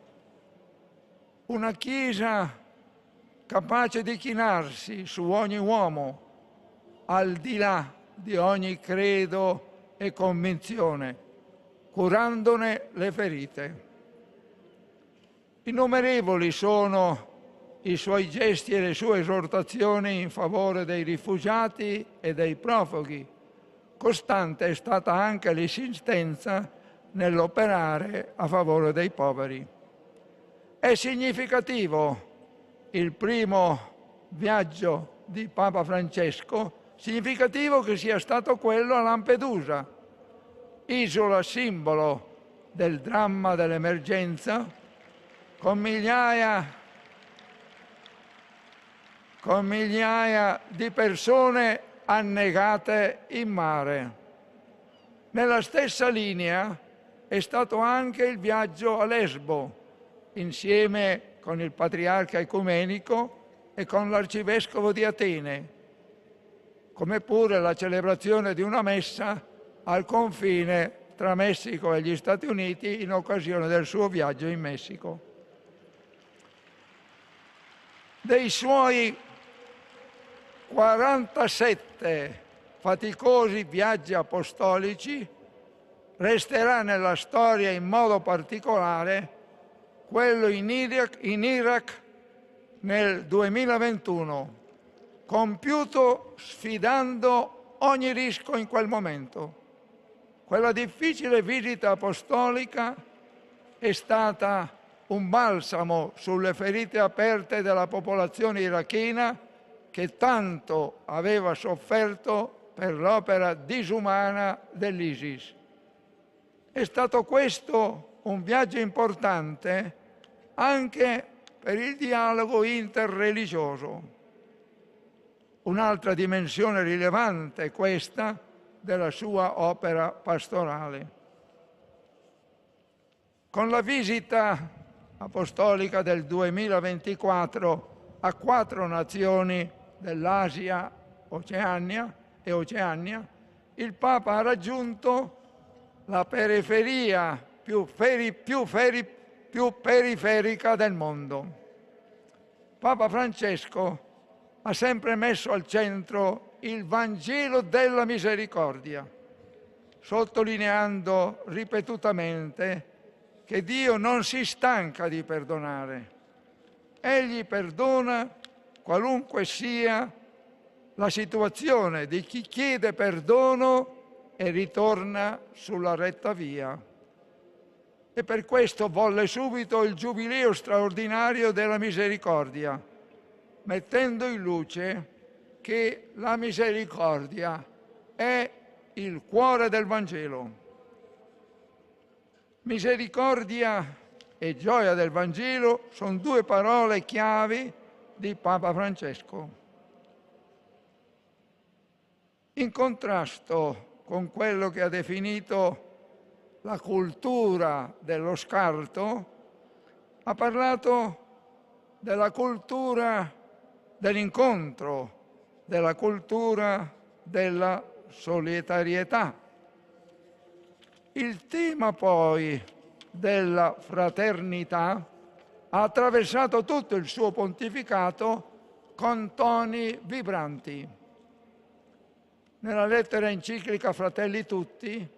Una Chiesa capace di chinarsi su ogni uomo, al di là di ogni credo e convinzione, curandone le ferite. Innumerevoli sono i suoi gesti e le sue esortazioni in favore dei rifugiati e dei profughi. Costante è stata anche l'insistenza nell'operare a favore dei poveri. È significativo il primo viaggio di Papa Francesco, significativo che sia stato quello a Lampedusa, isola simbolo del dramma dell'emergenza, con migliaia di persone annegate in mare. Nella stessa linea è stato anche il viaggio a Lesbo, insieme con il patriarca ecumenico e con l'arcivescovo di Atene, come pure la celebrazione di una messa al confine tra Messico e gli Stati Uniti in occasione del suo viaggio in Messico. Dei suoi 47 faticosi viaggi apostolici resterà nella storia in modo particolare quello in Iraq nel 2021, compiuto sfidando ogni rischio in quel momento. Quella difficile visita apostolica è stata un balsamo sulle ferite aperte della popolazione irachena che tanto aveva sofferto per l'opera disumana dell'ISIS. È stato questo un viaggio importante anche per il dialogo interreligioso. Un'altra dimensione rilevante è questa della sua opera pastorale. Con la visita apostolica del 2024 a 4 nazioni dell'Asia e Oceania, il Papa ha raggiunto la periferia più periferica del mondo. Papa Francesco ha sempre messo al centro il Vangelo della misericordia, sottolineando ripetutamente che Dio non si stanca di perdonare. Egli perdona qualunque sia la situazione di chi chiede perdono e ritorna sulla retta via. E per questo volle subito il Giubileo straordinario della misericordia, mettendo in luce che la misericordia è il cuore del Vangelo. Misericordia e gioia del Vangelo sono 2 parole chiavi di Papa Francesco. In contrasto con quello che ha definito la cultura dello scarto, ha parlato della cultura dell'incontro, della cultura della solidarietà. Il tema poi della fraternità ha attraversato tutto il suo pontificato con toni vibranti. Nella lettera enciclica Fratelli Tutti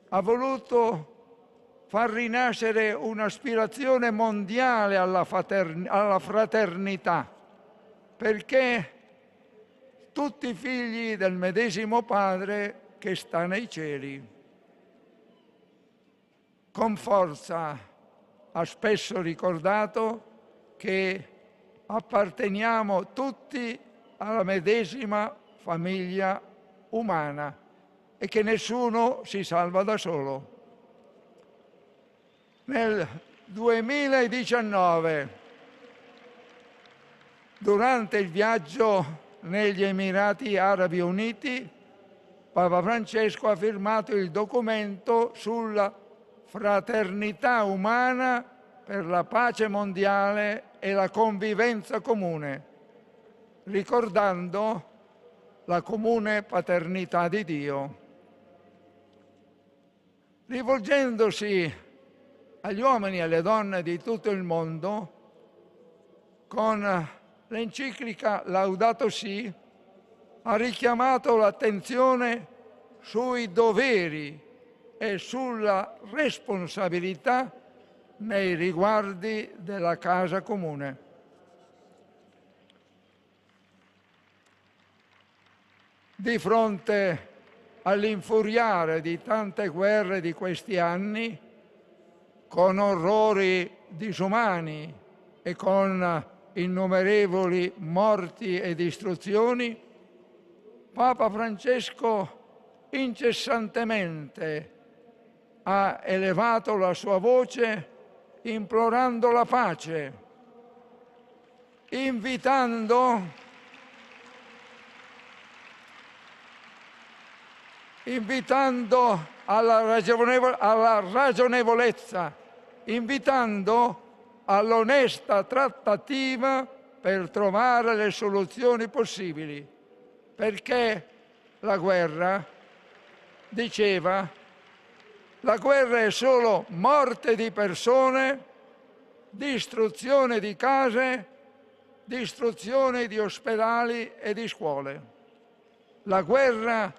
ha voluto far rinascere un'aspirazione mondiale alla fraternità, perché tutti figli del medesimo Padre che sta nei cieli. Con forza ha spesso ricordato che apparteniamo tutti alla medesima famiglia umana e che nessuno si salva da solo. Nel 2019, durante il viaggio negli Emirati Arabi Uniti, Papa Francesco ha firmato il documento sulla fraternità umana per la pace mondiale e la convivenza comune, ricordando la comune paternità di Dio. Rivolgendosi agli uomini e alle donne di tutto il mondo, con l'enciclica Laudato Si ha richiamato l'attenzione sui doveri e sulla responsabilità nei riguardi della casa comune. Di fronte all'infuriare di tante guerre di questi anni, con orrori disumani e con innumerevoli morti e distruzioni, Papa Francesco incessantemente ha elevato la sua voce implorando la pace, invitando invitando alla ragionevolezza, invitando all'onesta trattativa per trovare le soluzioni possibili, perché la guerra, diceva, la guerra è solo morte di persone, distruzione di case, distruzione di ospedali e di scuole. La guerra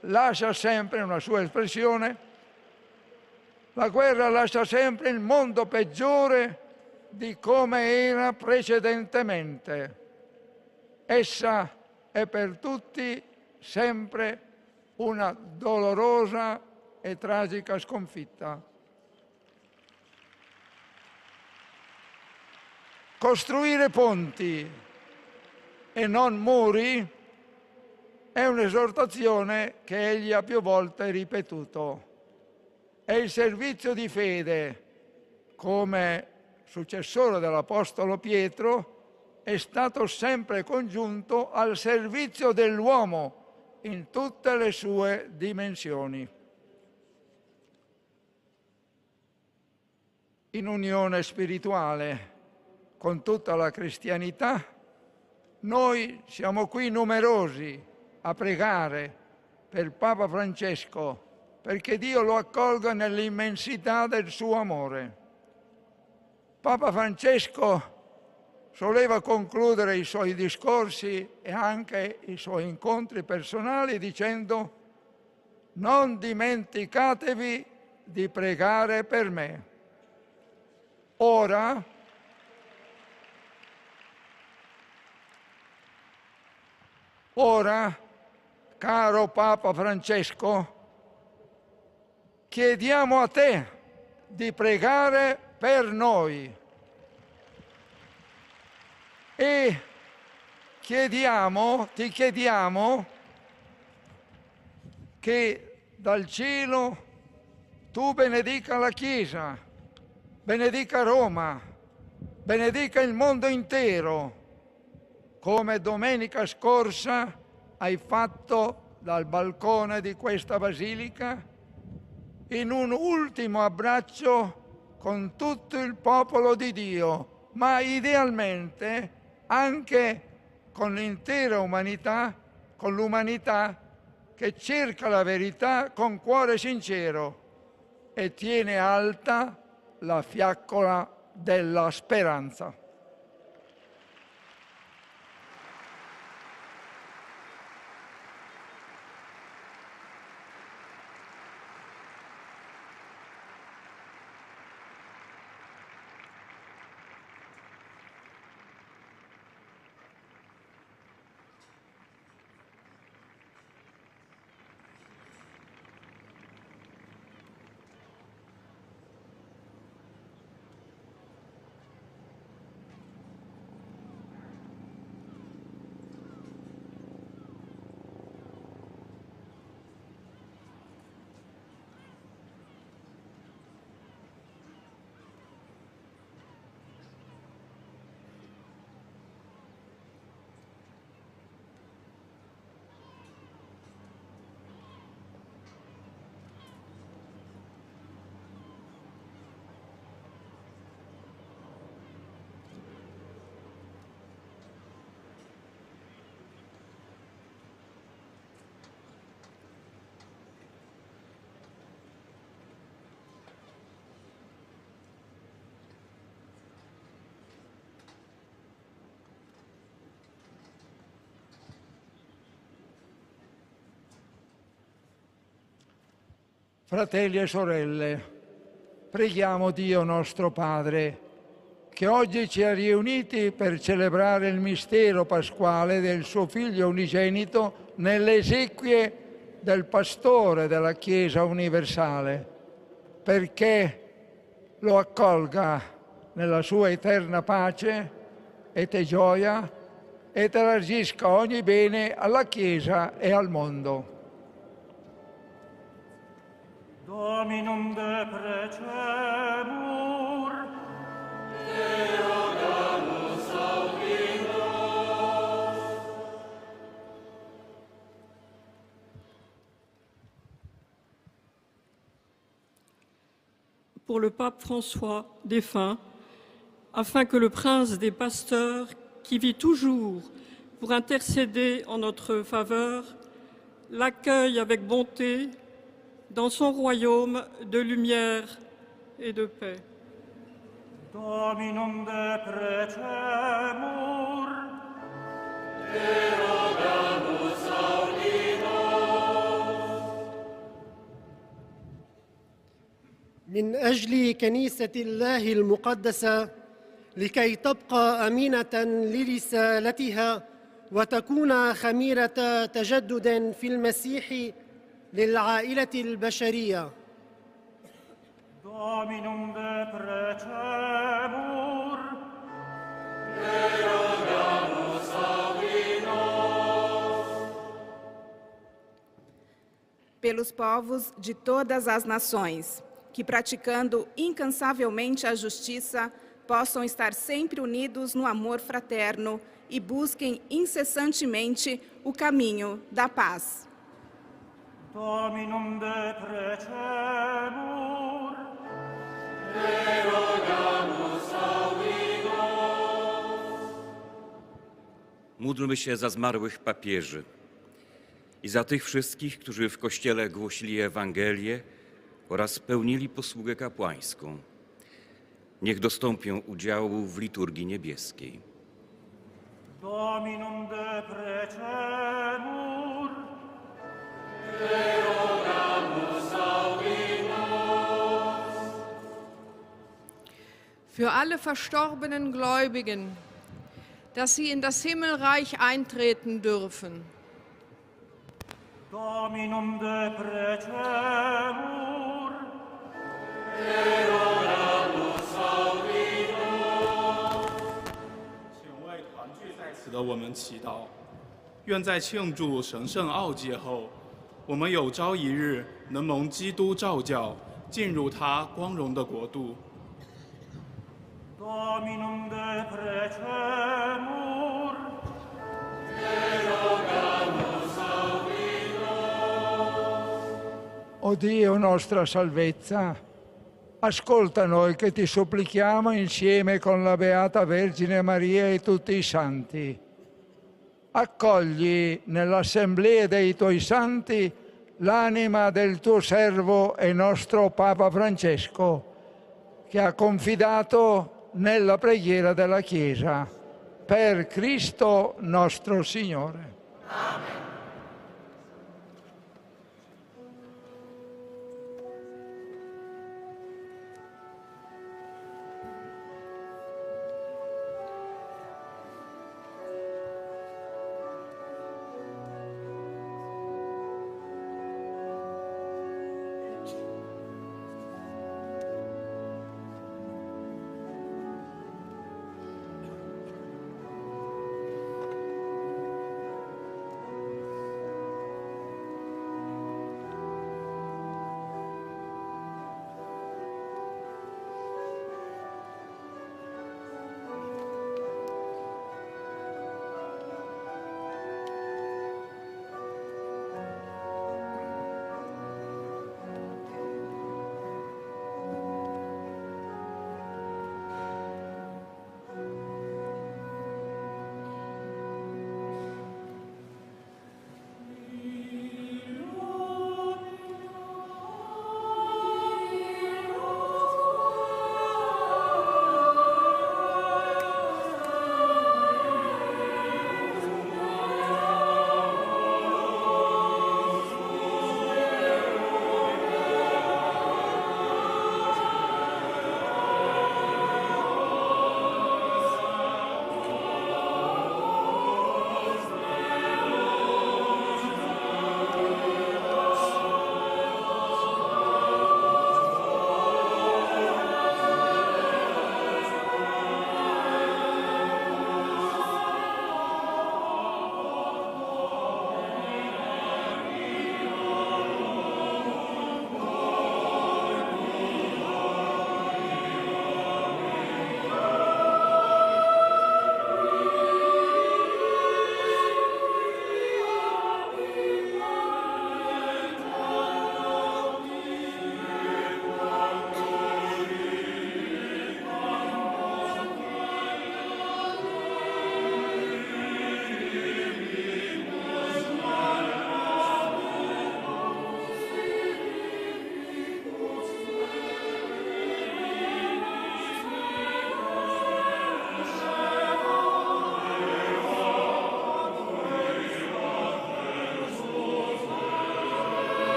lascia sempre, una sua espressione, la guerra lascia sempre il mondo peggiore di come era precedentemente. Essa è per tutti sempre una dolorosa e tragica sconfitta. Costruire ponti e non muri è un'esortazione che egli ha più volte ripetuto. E il servizio di fede, come successore dell'Apostolo Pietro, è stato sempre congiunto al servizio dell'uomo in tutte le sue dimensioni. In unione spirituale con tutta la cristianità, noi siamo qui numerosi a pregare per Papa Francesco, perché Dio lo accolga nell'immensità del suo amore. Papa Francesco soleva concludere i suoi discorsi e anche i suoi incontri personali dicendo: non dimenticatevi di pregare per me. Ora, caro Papa Francesco, chiediamo a te di pregare per noi e ti chiediamo che dal cielo tu benedica la Chiesa, benedica Roma, benedica il mondo intero, come domenica scorsa hai fatto dal balcone di questa basilica, in un ultimo abbraccio con tutto il popolo di Dio, ma idealmente anche con l'intera umanità, con l'umanità che cerca la verità con cuore sincero e tiene alta la fiaccola della speranza. Fratelli e sorelle, preghiamo Dio nostro Padre, che oggi ci ha riuniti per celebrare il mistero pasquale del suo Figlio unigenito nelle esequie del Pastore della Chiesa universale, perché lo accolga nella sua eterna pace e gioia ed elargisca ogni bene alla Chiesa e al mondo. Dominum deprecemur, Deo damus audimus. pour le pape François, défunt, afin que le prince des pasteurs, qui vit toujours pour intercéder en notre faveur, l'accueille avec bonté dans son royaume de lumière et de paix. Dominum de precemur, te rogamus audi nos. من أجل كنيسة الله المقدسة لكي تبقى أمينة لرسالتها وتكون خميرة تجدد في المسيح للعائلة البشرية. Dominum de precemur, te rogamus audi nos. Pelos povos de todas as nações, que praticando incansavelmente a justiça, possam estar sempre unidos no amor fraterno e busquem incessantemente o caminho da paz. Dominum de precemur, te rogamus audi nos. Módlmy się za zmarłych papieży i za tych wszystkich, którzy w Kościele głosili Ewangelię oraz pełnili posługę kapłańską. Niech dostąpią udziału w liturgii niebieskiej. Dominum de precemur, te rogamus audi nos. Für alle verstorbenen Gläubigen, dass sie in das Himmelreich eintreten dürfen. Dominum de precemur, te rogamus audi nos. 请为团聚在此的我们祈祷，愿在庆祝神圣奥界后，我们有朝一日能蒙基督召叫，进入他光荣的国度。Dominum de precemur, te rogamus audi nos. O Dio nostra salvezza, ascolta noi che ti supplichiamo insieme con la Beata Vergine Maria e tutti i santi. Accogli nell'assemblea dei tuoi santi l'anima del tuo servo e nostro Papa Francesco, che ha confidato nella preghiera della Chiesa. Per Cristo nostro Signore. Amen.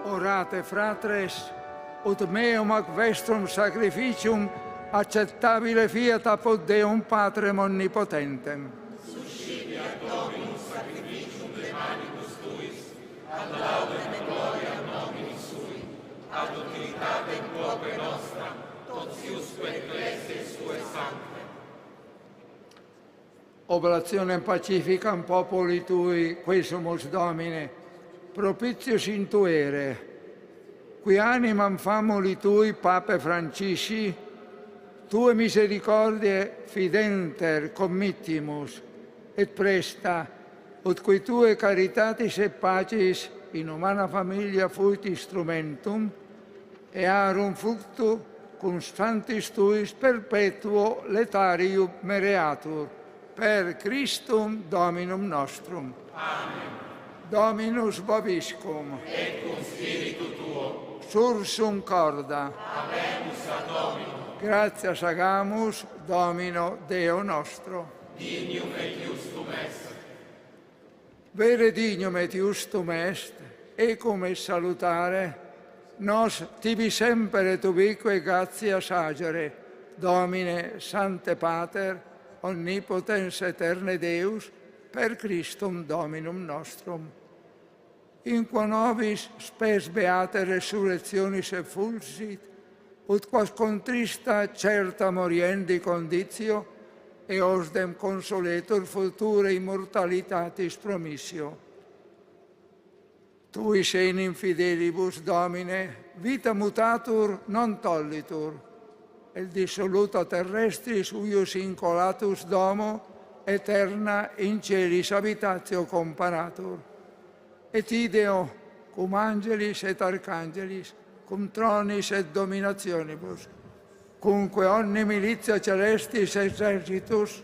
Orate, fratres, ut meum ac vestrum sacrificium acceptabile fiat apud Deum Patrem omnipotentem. Suscipiat Dominum sacrificium de manibus tuis, ad laudem et gloria nomini sui, ad utilitatem globe nostra, totiusque ecclesiae sue sancte. Oblationem pacificam populi tui, qui sumus Domine, propitius intuere, qui animam famuli tui, Pape Francisci, tue misericordie fidenter committimus, et presta, ut qui tue caritatis et pacis in humana familia fuit instrumentum, earum fructu constantis tuis perpetuo letarium mereatur, per Christum Dominum nostrum. Amen. Dominus vobiscum. Et cum spiritu tuo. Sursum corda. Habemus ad Dominum. Gratias agamus, Domino Deo nostro. Dignum et iustum est. Vere dignum et iustum est, ecum et salutare, nos tibi semper et ubique gratias agere, Domine, Sancte Pater, omnipotens eterne Deus, per Christum Dominum nostrum. In qua nobis spes beate resurrectionis effulsit, ut quas contrista certa moriendi conditio, eosdem consoletur future immortalitatis promissio. Tui in infidelibus, Domine, vita mutatur non tollitur, et dissoluta terrestris uius incolatus domo, eterna in celis habitatio comparatur. Et ideo, cum angelis et arcangelis, cum tronis et dominationibus, cumque omni militia celestis exercitus,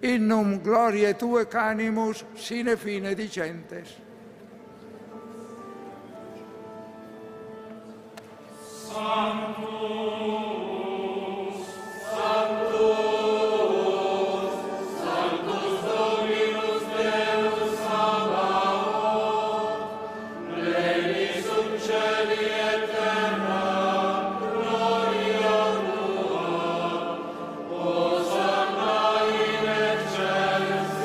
innum gloriae Tue canimus sine fine dicentes. Sanctus, Sanctus, Sanctus Dominus Deus Sabaoth, pleni sub cieli et terra, gloria Tua, Hosanna in excelsis.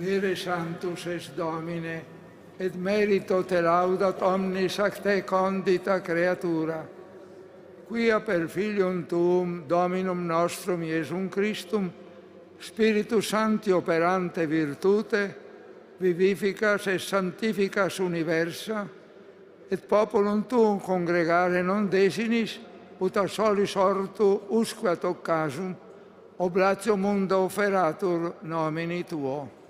Vere Sanctus est Domine, et merito te laudat omnis ac te condita creatura, quia per Filium Tuum, Dominum nostrum, Iesum Christum, Spiritus Sancti operante virtute, vivificas et sanctificas universa, et populum Tuum congregare non desinis, ut a solis ortu usque ad occasum, oblatio mundo offeratur nomini Tuo.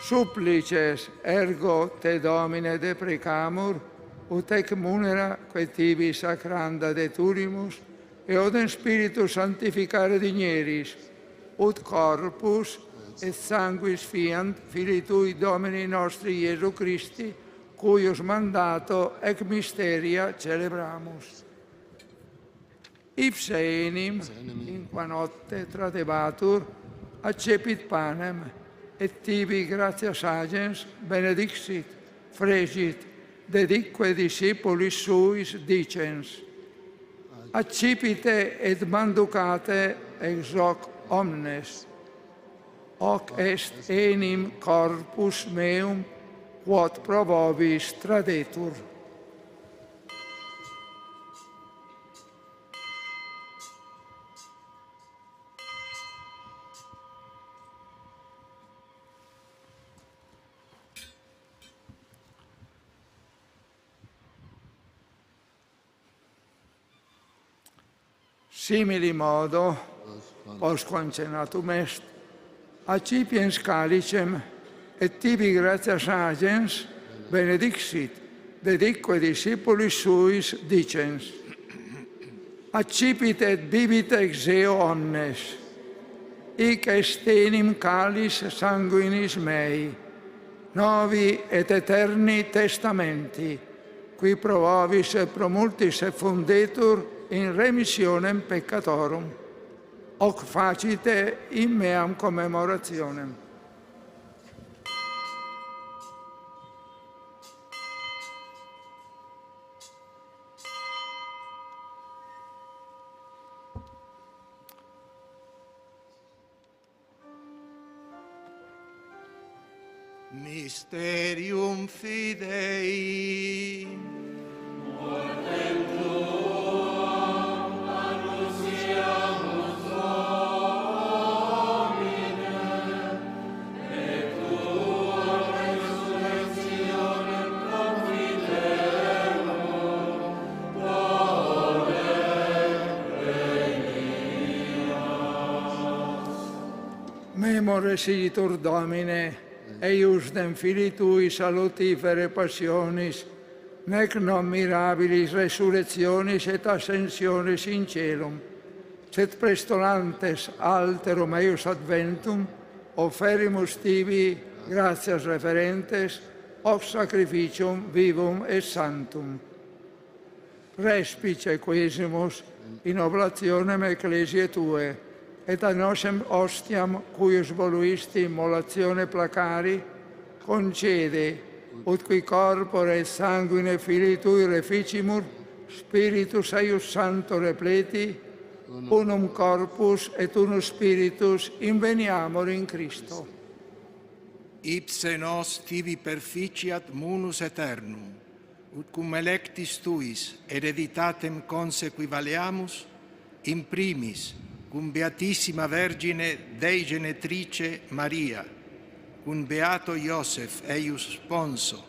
Supplices ergo te Domine deprecamur, ut ec munera quae tibi sacranda deturimus, eodem Spiritus sanctificare digneris, ut corpus et sanguis fiant Filii Tui Domini nostri Iesu Christi, cuius mandato ec mysteria celebramus. Ipse enim, in qua notte tradebatur, accepit panem, et tibi gratias agens benedixit, fregit, dedique discipulis suis dicens. accipite et manducate ex hoc omnes, hoc est enim corpus meum, quod pro vobis tradetur. Simili modo, postquam cenatum est, accipiens calicem, et tibi gratias agens, benedixit, dedique discipulis suis, dicens, accipit et bibit ex eo omnes, hic est enim calis sanguinis mei, novi et eterni testamenti, qui pro vobis et pro multis effundetur in remissionem peccatorum. Hoc facite in meam commemorationem. Mysterium Fidei. Memore sigitur Domine, eius dem Filii Tui salutifere passionis, nec non mirabilis resurrectionis et ascensionis in celum, sed prestolantes alterum eius adventum, offerimus tibi gratias referentes, hoc sacrificium vivum et sanctum. Respice quesimus in oblationem ecclesiae Tue, et a nosem ostiam, cuius voluisti immolatione placari, concede, ut qui corpore et sanguine Filii Tui reficimur, Spiritus eius Sancto repleti, unum corpus et unus Spiritus inveniamur in Christo. Ipse nos tibi perficiat munus aeternum, ut cum electis Tuis hereditatem consequivaleamus, in primis, cum Beatissima Vergine Dei Genetrice Maria, cum Beato Iosef eius sponso,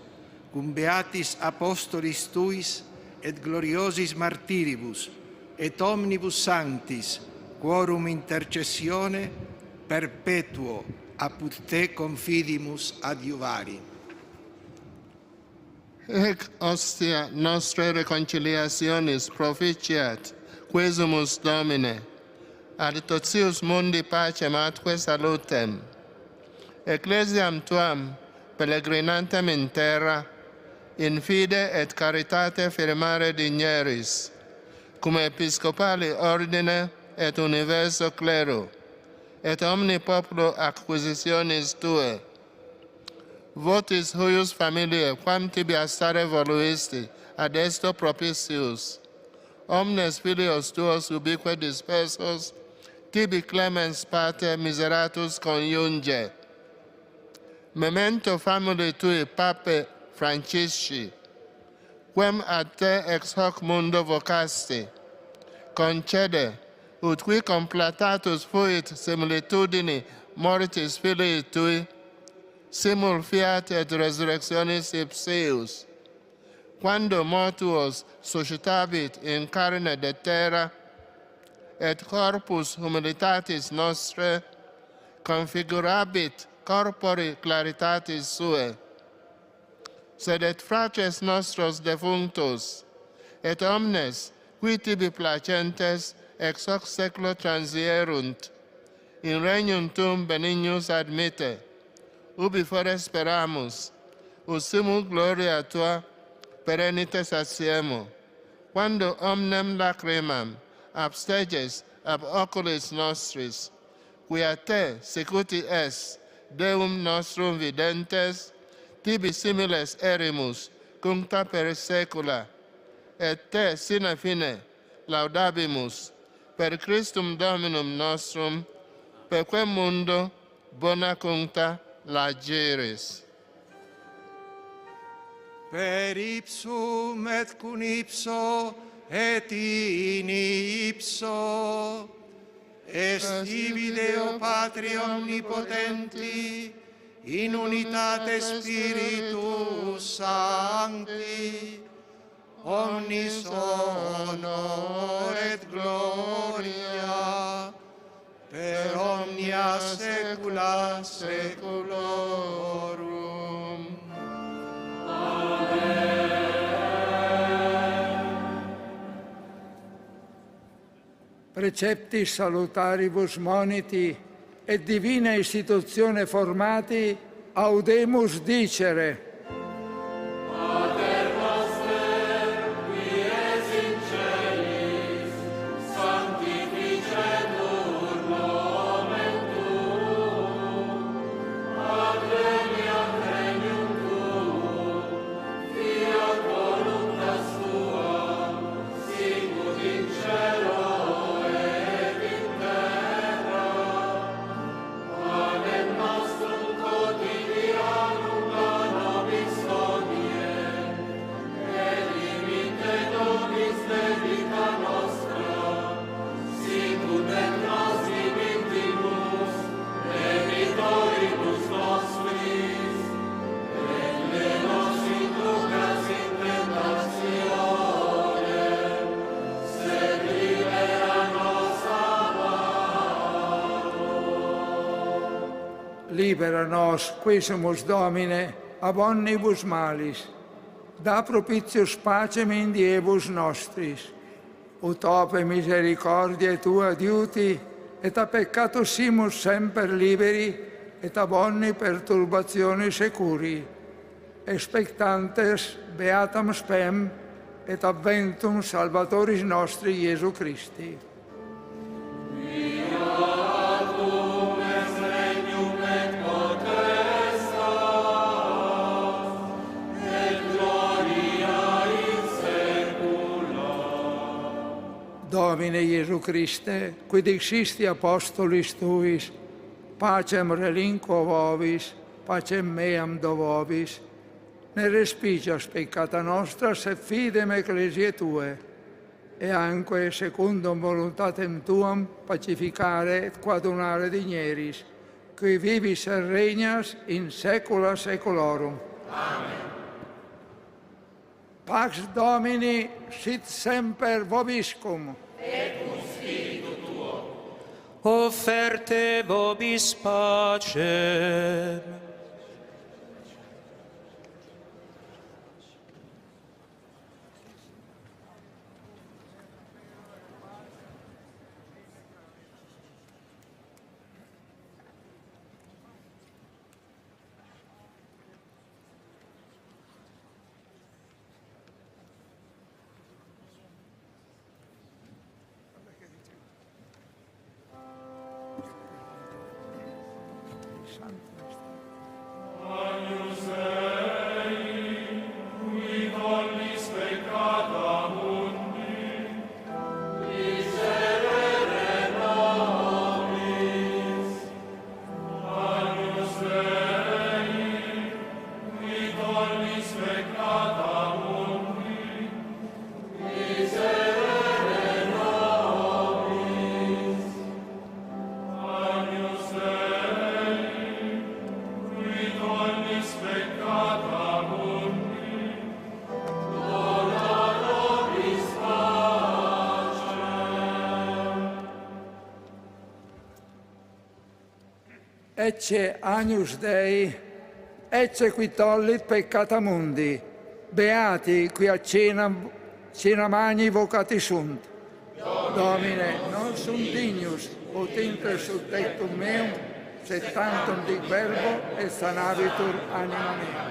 cum Beatis Apostolis Tuis et gloriosis martiribus, et omnibus sanctis, quorum intercessione perpetuo apud Te confidimus adiuvari. Ec ostia nostre reconciliationis proficiat, quesumus Domine, ad totius mundi pacem atque salutem. Ecclesiam Tuam, pellegrinantem in terra, in fide et caritate firmare digneris, cum episcopali ordine et universo clero, et omni populo acquisitionis Tue. Votis huius familiae, quam tibi astare voluisti, ad esto propitius. Omnes filios Tuos ubique dispersos, tibi clemens pater miseratus coniunge. Memento famuli Tui, Pape Francisci, quem ad Te ex hoc mundo vocasti, concede, ut qui completatus fuit similitudini mortis Filii Tui, simul fiat et resurrectionis ipseus, quando mortuos suscitabit in carne de terra, et corpus humilitatis nostre configurabit corpori claritatis sue, sed et fratres nostros defunctus, et omnes, qui tibi placentes, ex hoc seclo transierunt, in regnum Tuum benignus admite, ubi fore speramus, ut simul gloria Tua perennite satiemo, quando omnem lacrimam absteges ab oculis nostris, qui a Te secuti es, Deum nostrum videntes, tibi similes erimus, cuncta per saecula, et Te sine fine laudabimus, per Christum Dominum nostrum, per quem mundo bona conta lageris. Per ipsum et cum ipso et in ipso, est ibi Deo Patri Omnipotenti, in unitate Spiritus Sancti, omnis honor et gloria, per omnia saecula saeculorum. Preceptis salutaribus moniti et divina istituzione formati, audemus dicere. Pater noster, qui es in celis, sanctificetur nomen tuum, adveniat regnum tuum, fiat voluntas tua, sicut in cielo et in terra. Panem nostrum quotidianum da nobis hodie, et dimitte nobis debita nostra, sicut et nos dimittimus debitoribus nostris, et ne nos inducas in tentationem, sed libera nos a malo. Libera nos, quisemus Domine, ab omnibus malis. Da propitius pacem in diebus nostris. Ut ope misericordiae tua adiuti, et a peccatus simus semper liberi, et ab omni perturbatione securi. Expectantes beatam spem, et adventum Salvatoris nostri Iesu Christi. Fiatum est regnum et potestas, et gloria in saecula. Domine Iesu Christe, quid dixisti apostolis tuis, pacem relinquo vobis, pacem meam do vobis, ne respigias peccata nostra, sed fidem ecclesiae tue, e anque secundum voluntatem tuam pacificare et quadunare digneris, qui vivis et regnas in saecula saeculorum. Amen. Pax Domini sit semper vobiscum. Et cum spiritu tuo. Offerte vobis pacem. Agnus Dei, qui tollis peccata mundi, miserere nobis. Agnus Dei, qui tollis peccata mundi, miserere nobis. Agnus Dei, qui tollis peccata mundi, dona nobis pacem. Ecce Agnus Dei, ecce qui tollit peccata mundi, beati qui a cena magni vocati sunt. Domine, non sunt dignus, ut inter sub tectum meum, sed tantum dic verbo, et sanabitur anima mea.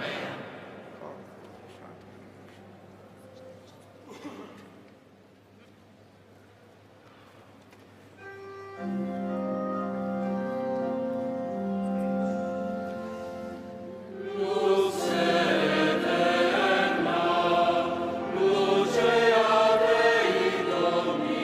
Lux eterna, lucea Dei Domini,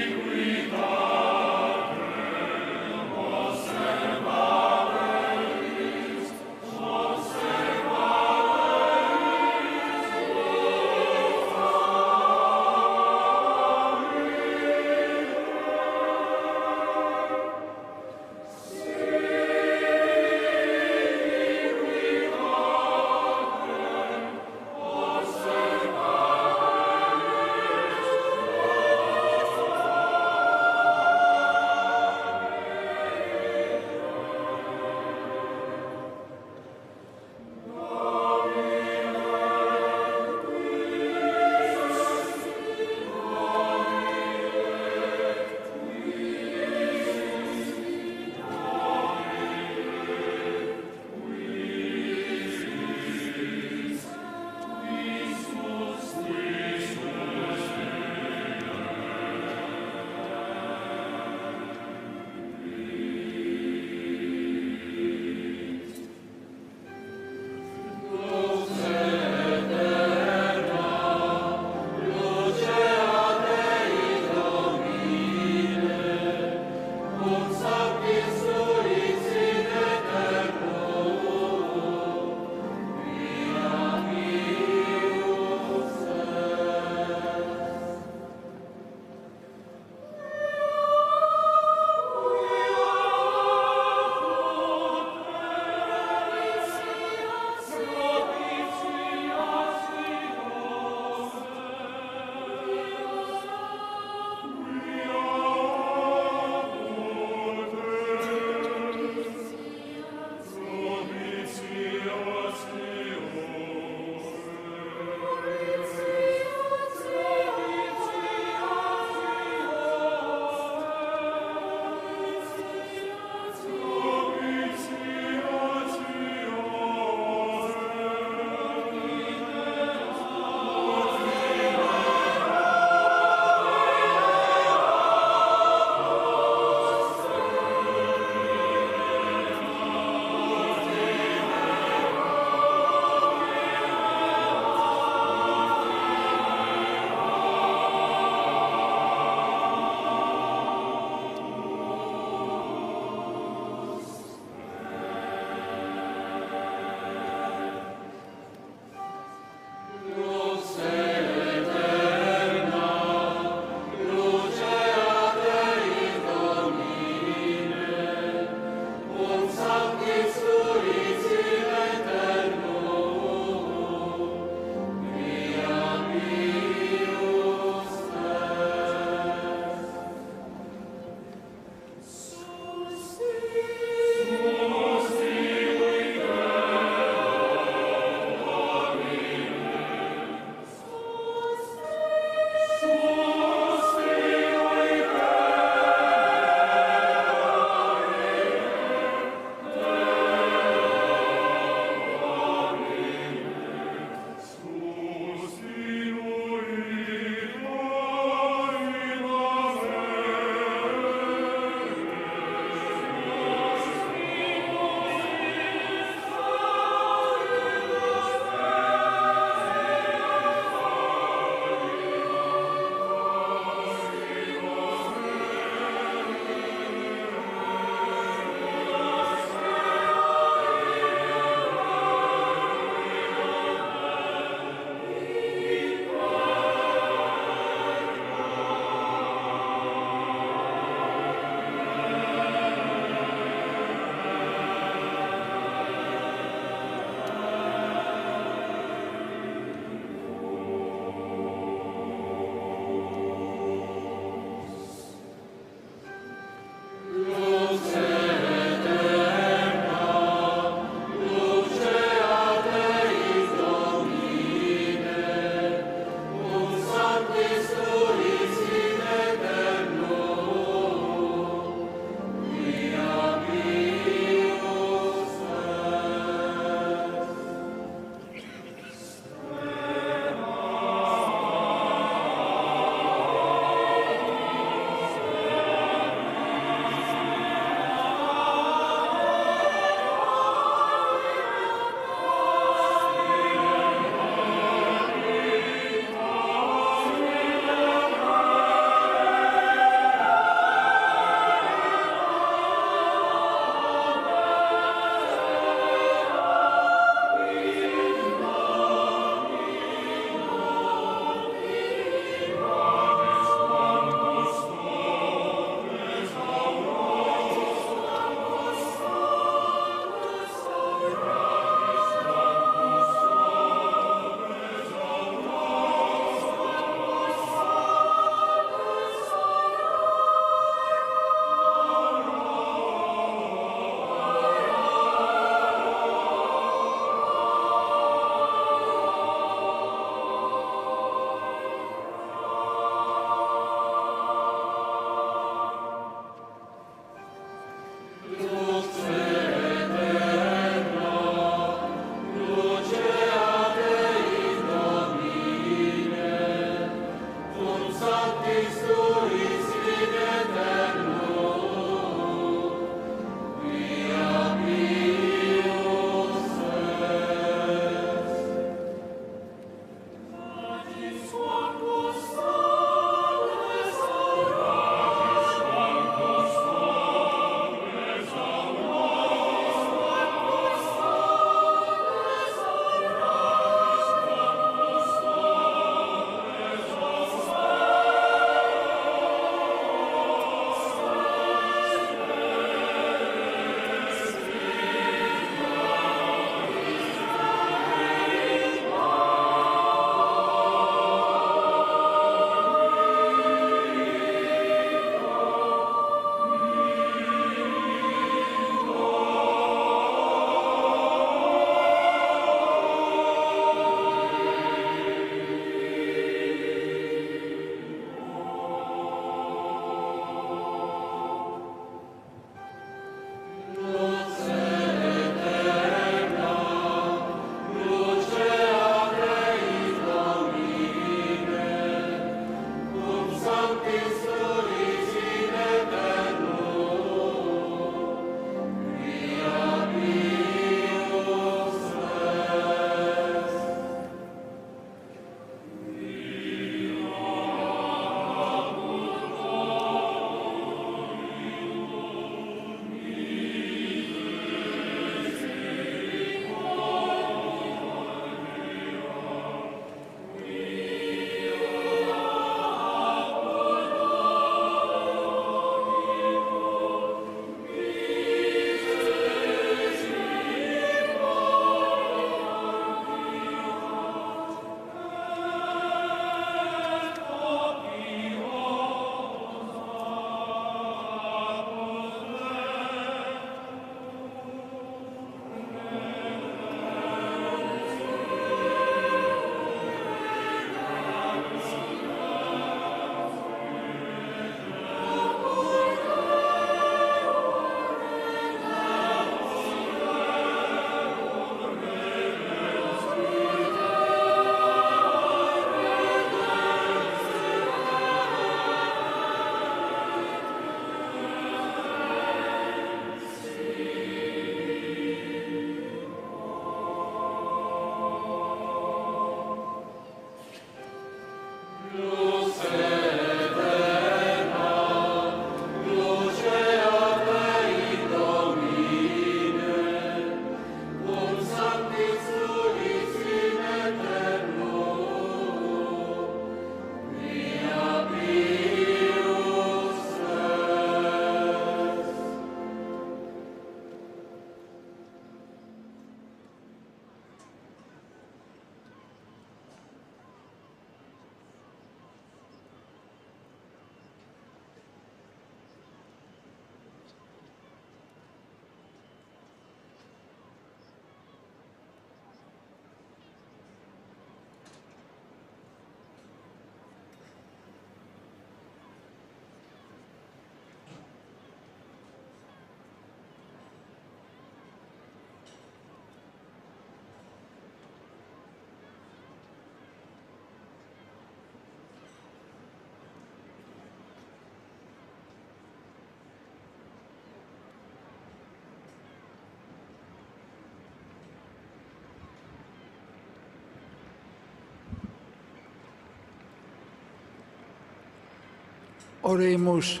Oremus.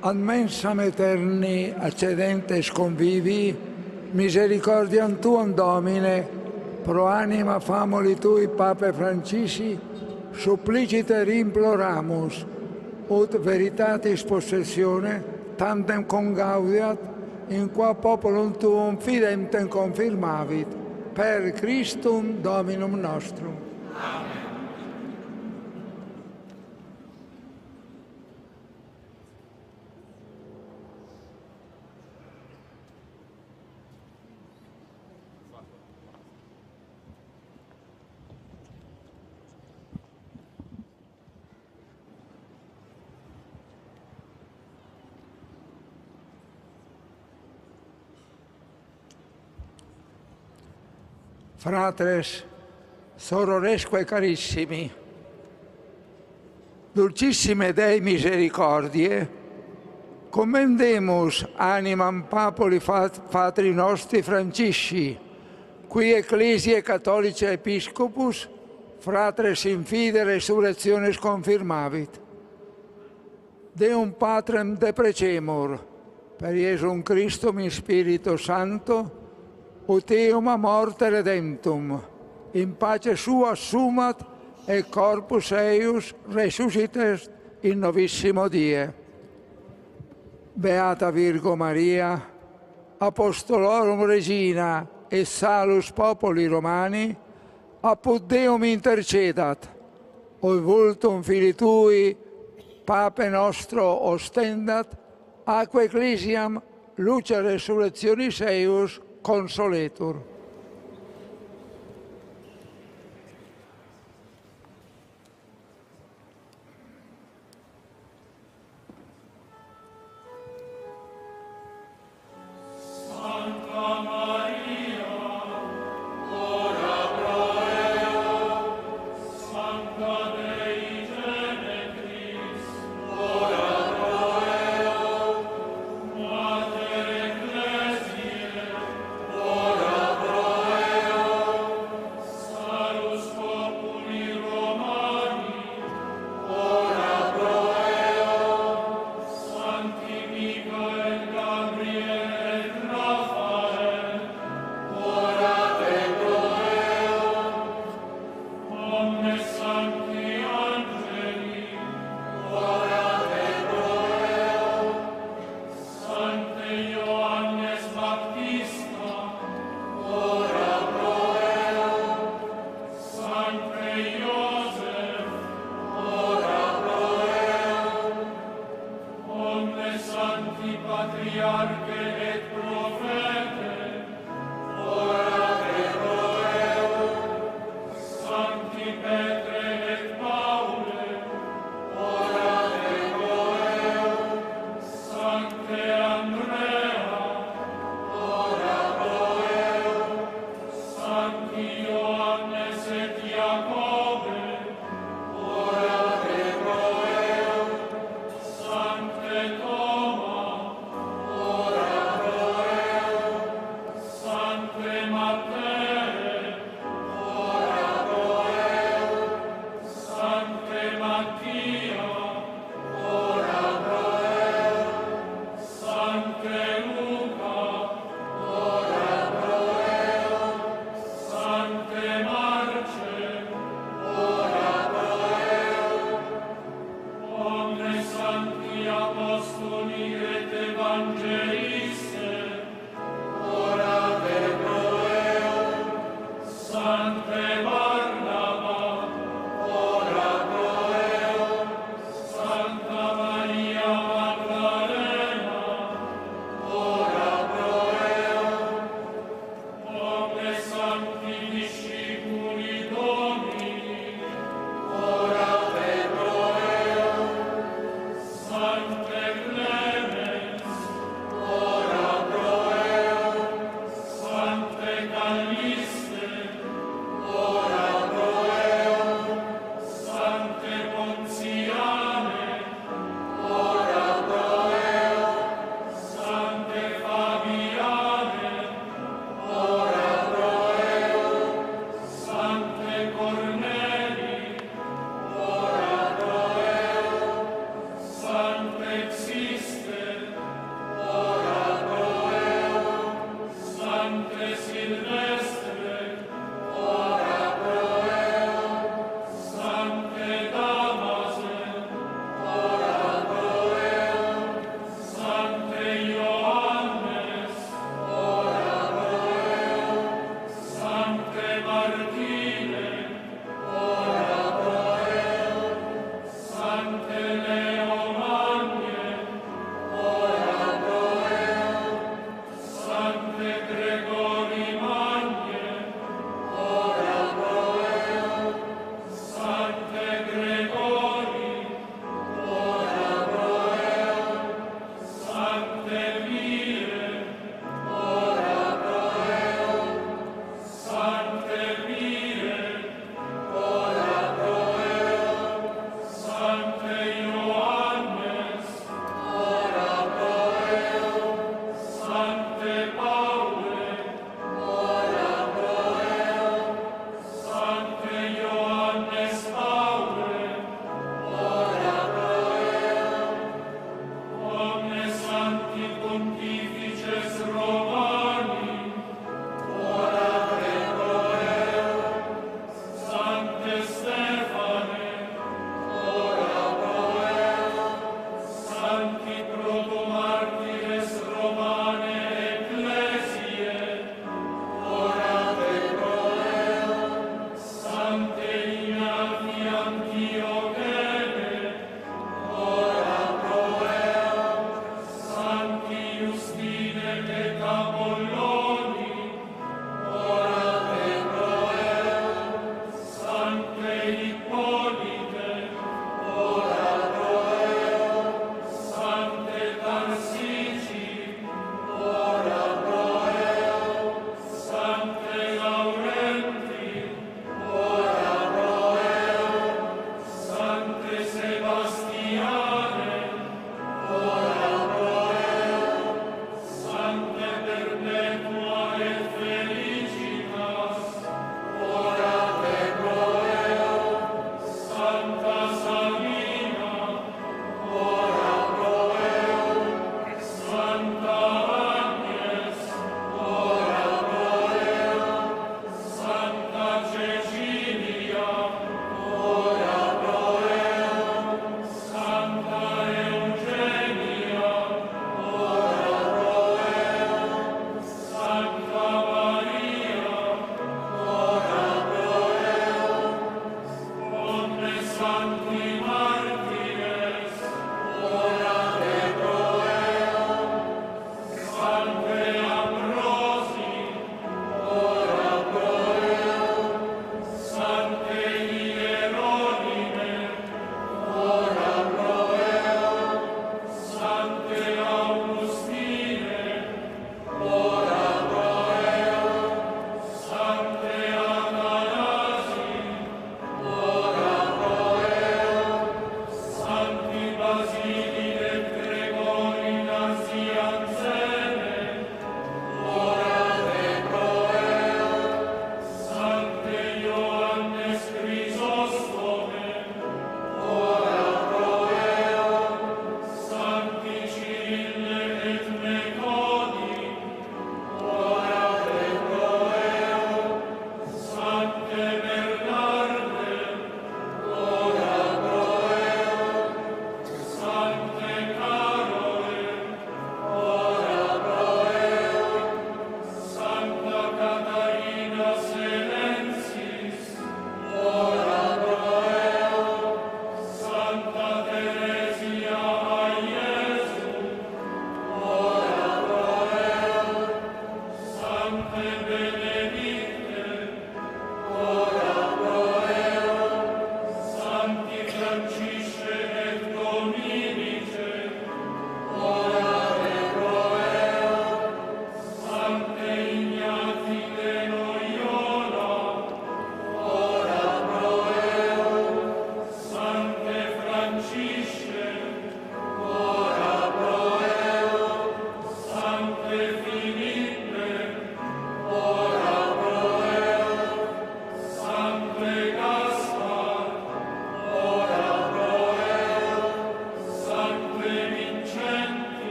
Ad mensam eterni accedentes convivi, misericordiam tuam Domine, pro anima famoli tui, Pape Francisci, supplicite imploramus, ut veritatis possessione, tandem congaudiat, in qua populum tuum fidentem confirmavit, per Christum Dominum nostrum. Amen. Fratres, sororesque carissimi, dulcissime Dei misericordie, commendemus animam Papoli Fatri nostri Francisci, qui Ecclesiae Catholicae Episcopus, fratres in fide resurrectionis confirmavit. Deum Patrem deprecemur, per Iesum Christum in Spiritu Santo, ut eum a morte redemptum, in pace sua assumat, et corpus eius resuscitet in novissimo die. Beata Virgo Maria, Apostolorum Regina et Salus Populi Romani, apud Deum intercedat, oi vultum Filii Tui, Pape nostro ostendat, aqua Ecclesiam luce resurrectionis eius consoletur. Ora Ora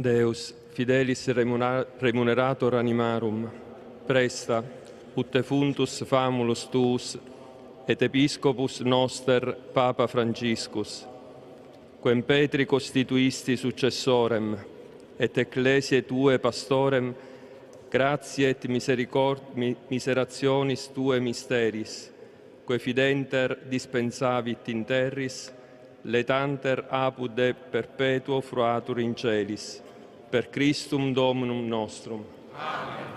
Deus, fidelis remunerator animarum, presta, ut defuntus famulus tuus, et episcopus noster Papa Franciscus, quem Petri constituisti successorem, et ecclesiae tue pastorem, grazie et miserationis tue mysteris, que fidenter dispensavit in terris, letanter apud de perpetuo fruatur in celis, per Christum Dominum nostrum. Amen.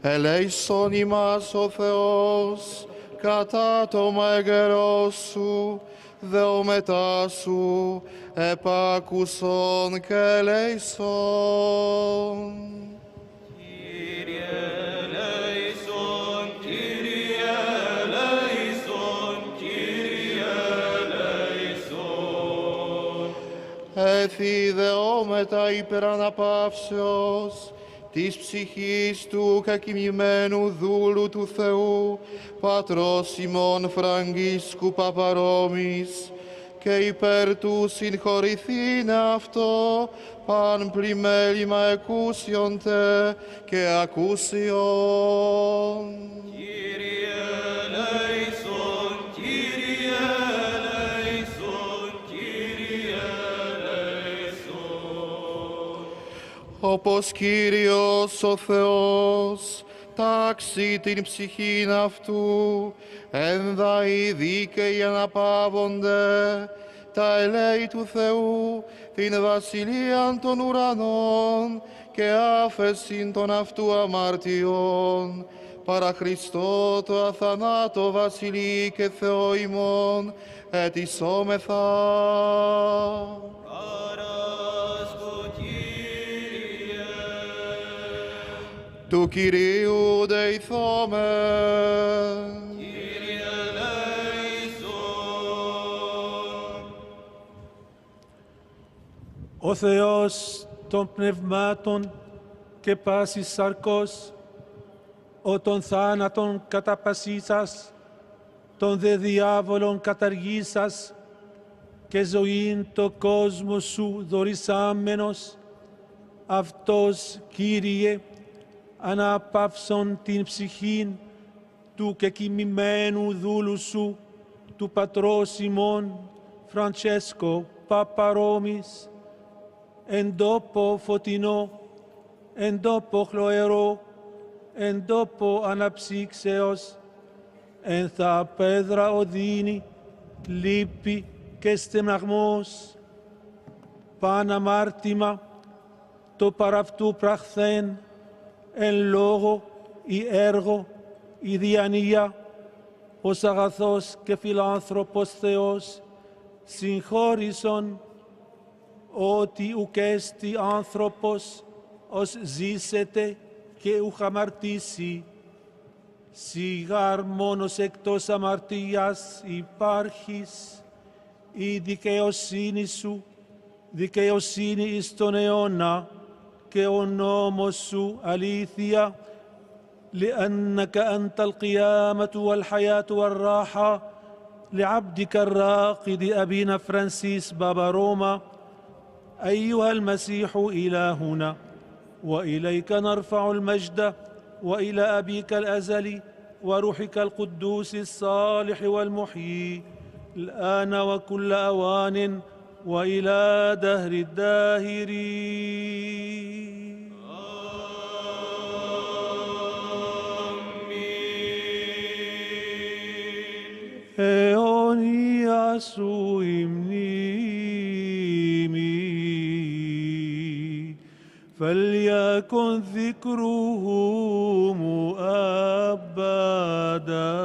Ελέησον ημάς ο Θεός, κατά το μέγερός σου, δεόμετά σου, επάκουσον και ελέησον. Κύριε ελέησον, Κύριε ελέησον, Κύριε ελέησον. Εφη δεόμετα υπερ αναπαύσεως, της ψυχής του κακοιμημένου δούλου του Θεού, πατρός ημών Φραγκίσκου Παπαρόμης, και υπέρ του συγχωρηθήνε αυτό παν πλημέλημα εκούσιον τε και ακούσιον. Κύριε ελέησον, Κύριε ελέησον, Κύριε ελέησον. Όπως Κύριος ο Θεός τάξει την ψυχήν αυτού, ένδα οι δίκαιοι αναπαύονται, τα ελέη του Θεού, την βασιλείαν των ουρανών και άφεσιν των αυτού αμαρτιών, παρά Χριστό το αθανάτο βασιλεί και Θεό ημών, ετισόμεθα. Του Κυρίου δεηθόμεν. Κύριε ελέησον. Ο Θεός των πνευμάτων και πάσης σαρκός, ο των θάνατων καταπασίσας, των δε διάβολων καταργήσας και ζωήν το κόσμο σου δωρησάμενος, αυτός, Κύριε, αναπαύσον την ψυχήν του κεκοιμημένου δούλου σου, του πατρός ημών Φραντσέσκο Παπαρόμης, εν τόπο φωτεινό, εν τόπο χλωερό, εν τόπο αναψύξεως, εν θα πέδρα οδύνη, λύπη και στεναγμός, παν αμάρτημα, το παραυτού πραχθέν, εν λόγω ή έργο ή διανία, ως αγαθός και φιλάνθρωπος Θεός, συγχώρησον ότι ουκ έστι άνθρωπος ως ζήσεται και ουκ αμαρτήσει. Σιγάρ μόνος εκτός αμαρτίας υπάρχεις, η δικαιοσύνη σου, δικαιοσύνη εις τον αιώνα, και ο νόμος σου αλήθεια, لأنك أنت القيامة والحياة والراحة لعبدك الراقد أبينا فرانسيس بابا روما. أيها المسيح إلهنا، وإليك نرفع المجد، وإلى أبيك الأزلي وروحك القدوس الصالح والمحيي، الآن وكل أوان وإلى دهر الداهرين. αιώνια σου η μνήμη, فليكن ذكره أبدا.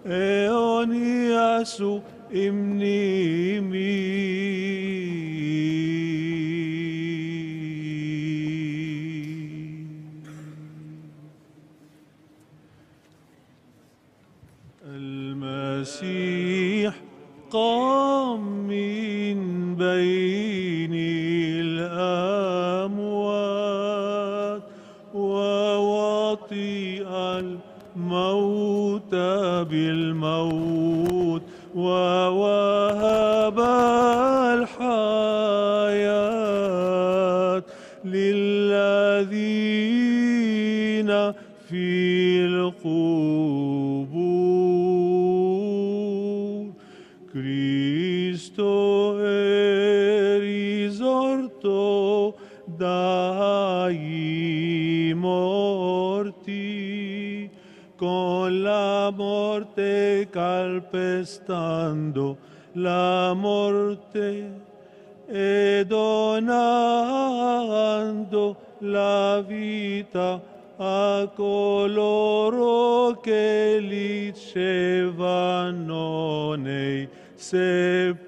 αιώνια σου η μνήμη. المسيح قام من بين الأموات ووطئ الموت بالموت ووهب الحياة للذين في القبور. Cristo è risorto dai morti, con la morte calpestando la morte e donando la vita a coloro che licevano nei sepolcri.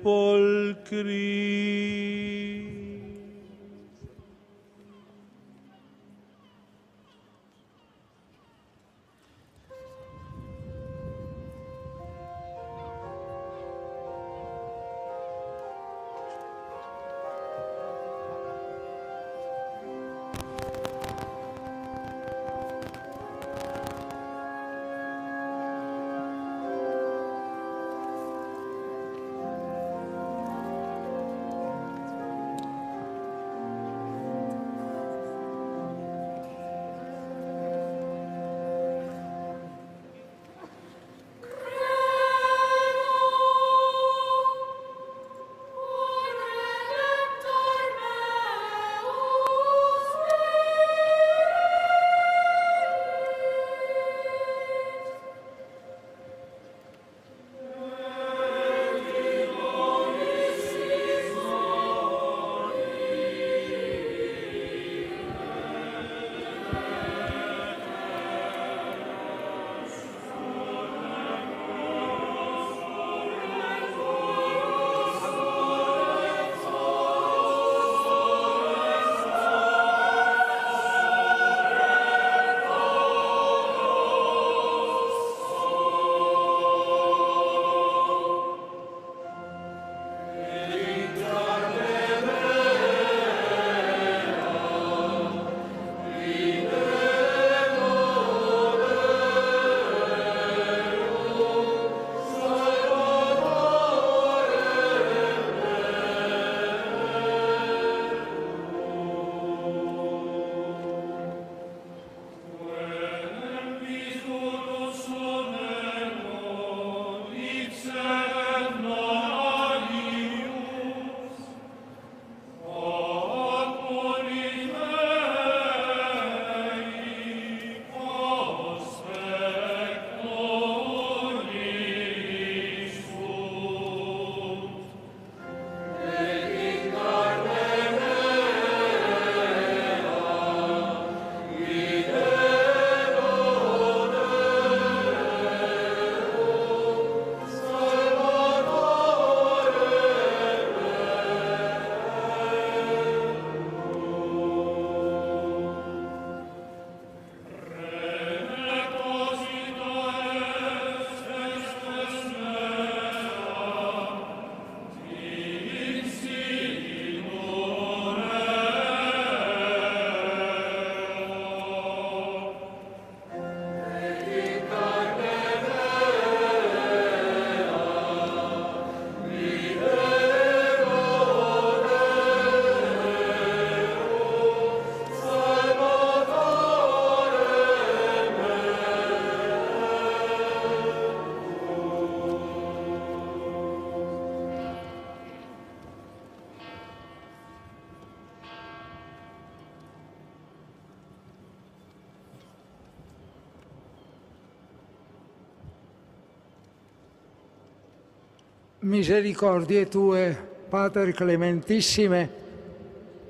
misericordie tue, Pater Clementissime,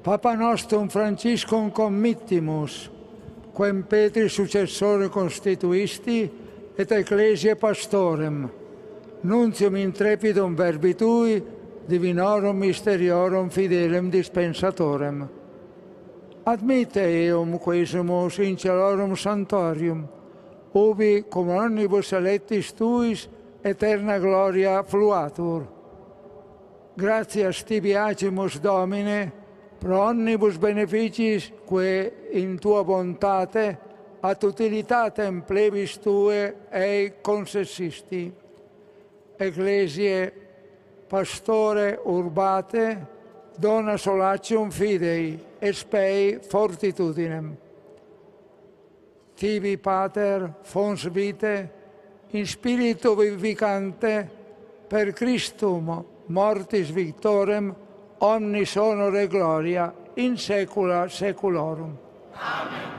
Papa nostrum Franciscum committimus, quem Petri successore constituisti, et Ecclesiae pastorem, nuntium intrepidum verbi tui, divinorum mysteriorum fidelem dispensatorem. Admite eum quesumus in celorum sanctorium, ubi cum omnibus electis tuis eterna gloria fluatur. Gratias tibi agimus, Domine, pro omnibus beneficis que in tua bontate ad utilitatem plebis tue ei concessisti. Ecclesiae pastore urbate, dona solacium fidei, et spei fortitudinem. Tibi, Pater, fons vitae, in spiritu vivificante, per Christum mortis victorem, omnis honore gloria, in saecula saeculorum. Amen.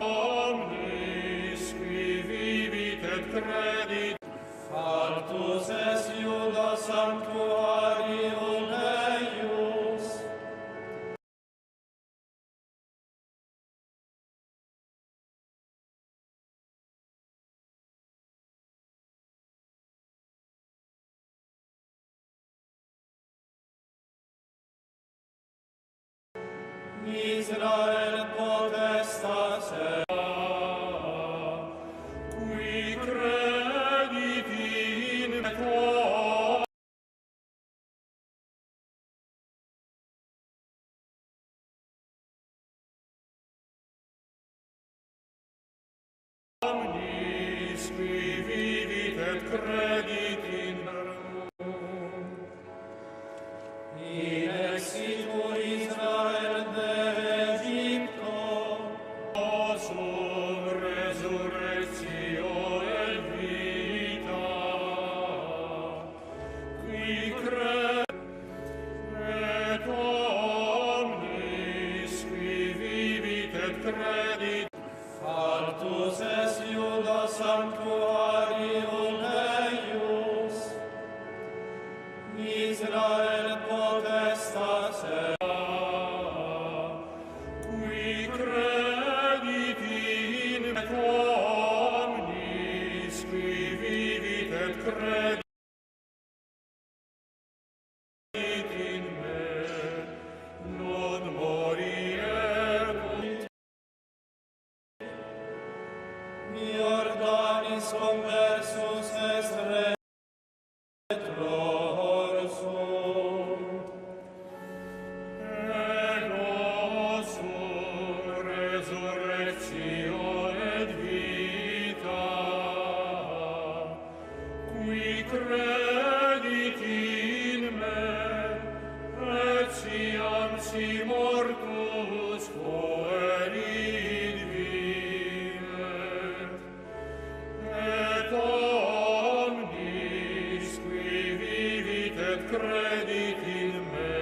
Omnis qui vivit et credit, factus est iuda sanctuarium eius. Israel potestas qui credit in quo omnis qui vivit et credit in in exitur Israel de Egipto, sum resurrectio et vita, qui et omnis qui vivit et credit, factus est iuda sanctuarium eius, Israel potestas qui credit in omnis qui vivit et credit in me, non morierunt. Iordanis conversus est retrorsum, ego sum resurrectio et vita, qui credit in me, et siam si mortus fuerit vivet, et omnis qui vivit et credit in me.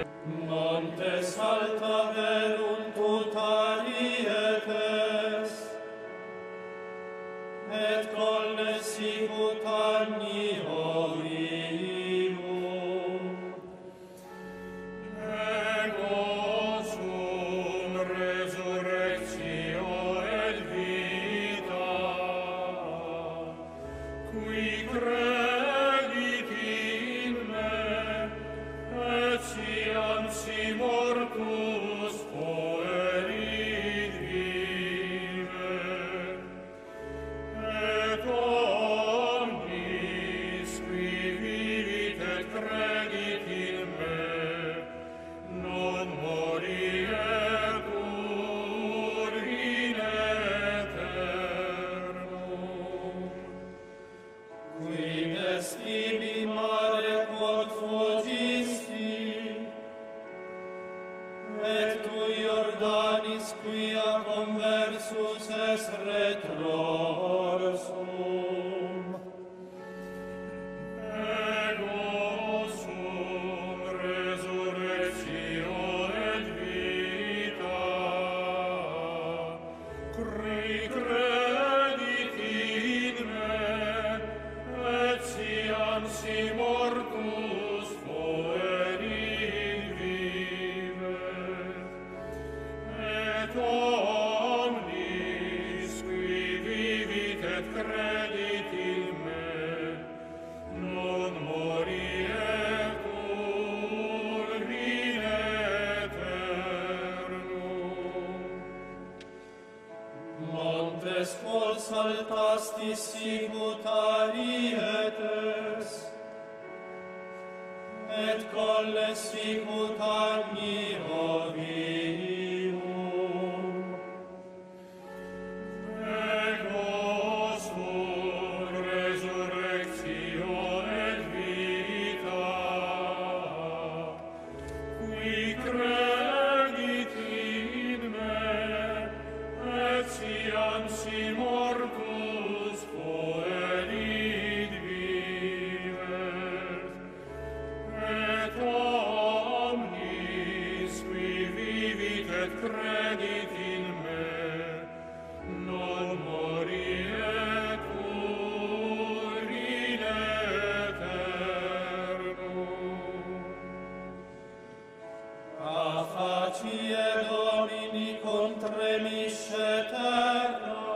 Montes alta verunt ut est, et colles sicut agnio vivum. Ego sum resurrectio et vita, qui credit in me, et siam si mortus fuerit vivet, et omnis qui vivit et credit in me, non morietur in aeternum. Qui est ibi mare quod fugisti, et tu Iordanis quia conversus est retrorsum. Ego sum resurrectio et vita, sicut arietes, et colles sicut agni ovium. Ego sum resurrectio et vita, qui credit in me, et siam si mortus poerit vivet, et omnis qui vivit et credit in me, non morietur in aeternum. A facie Domini contremisce terra,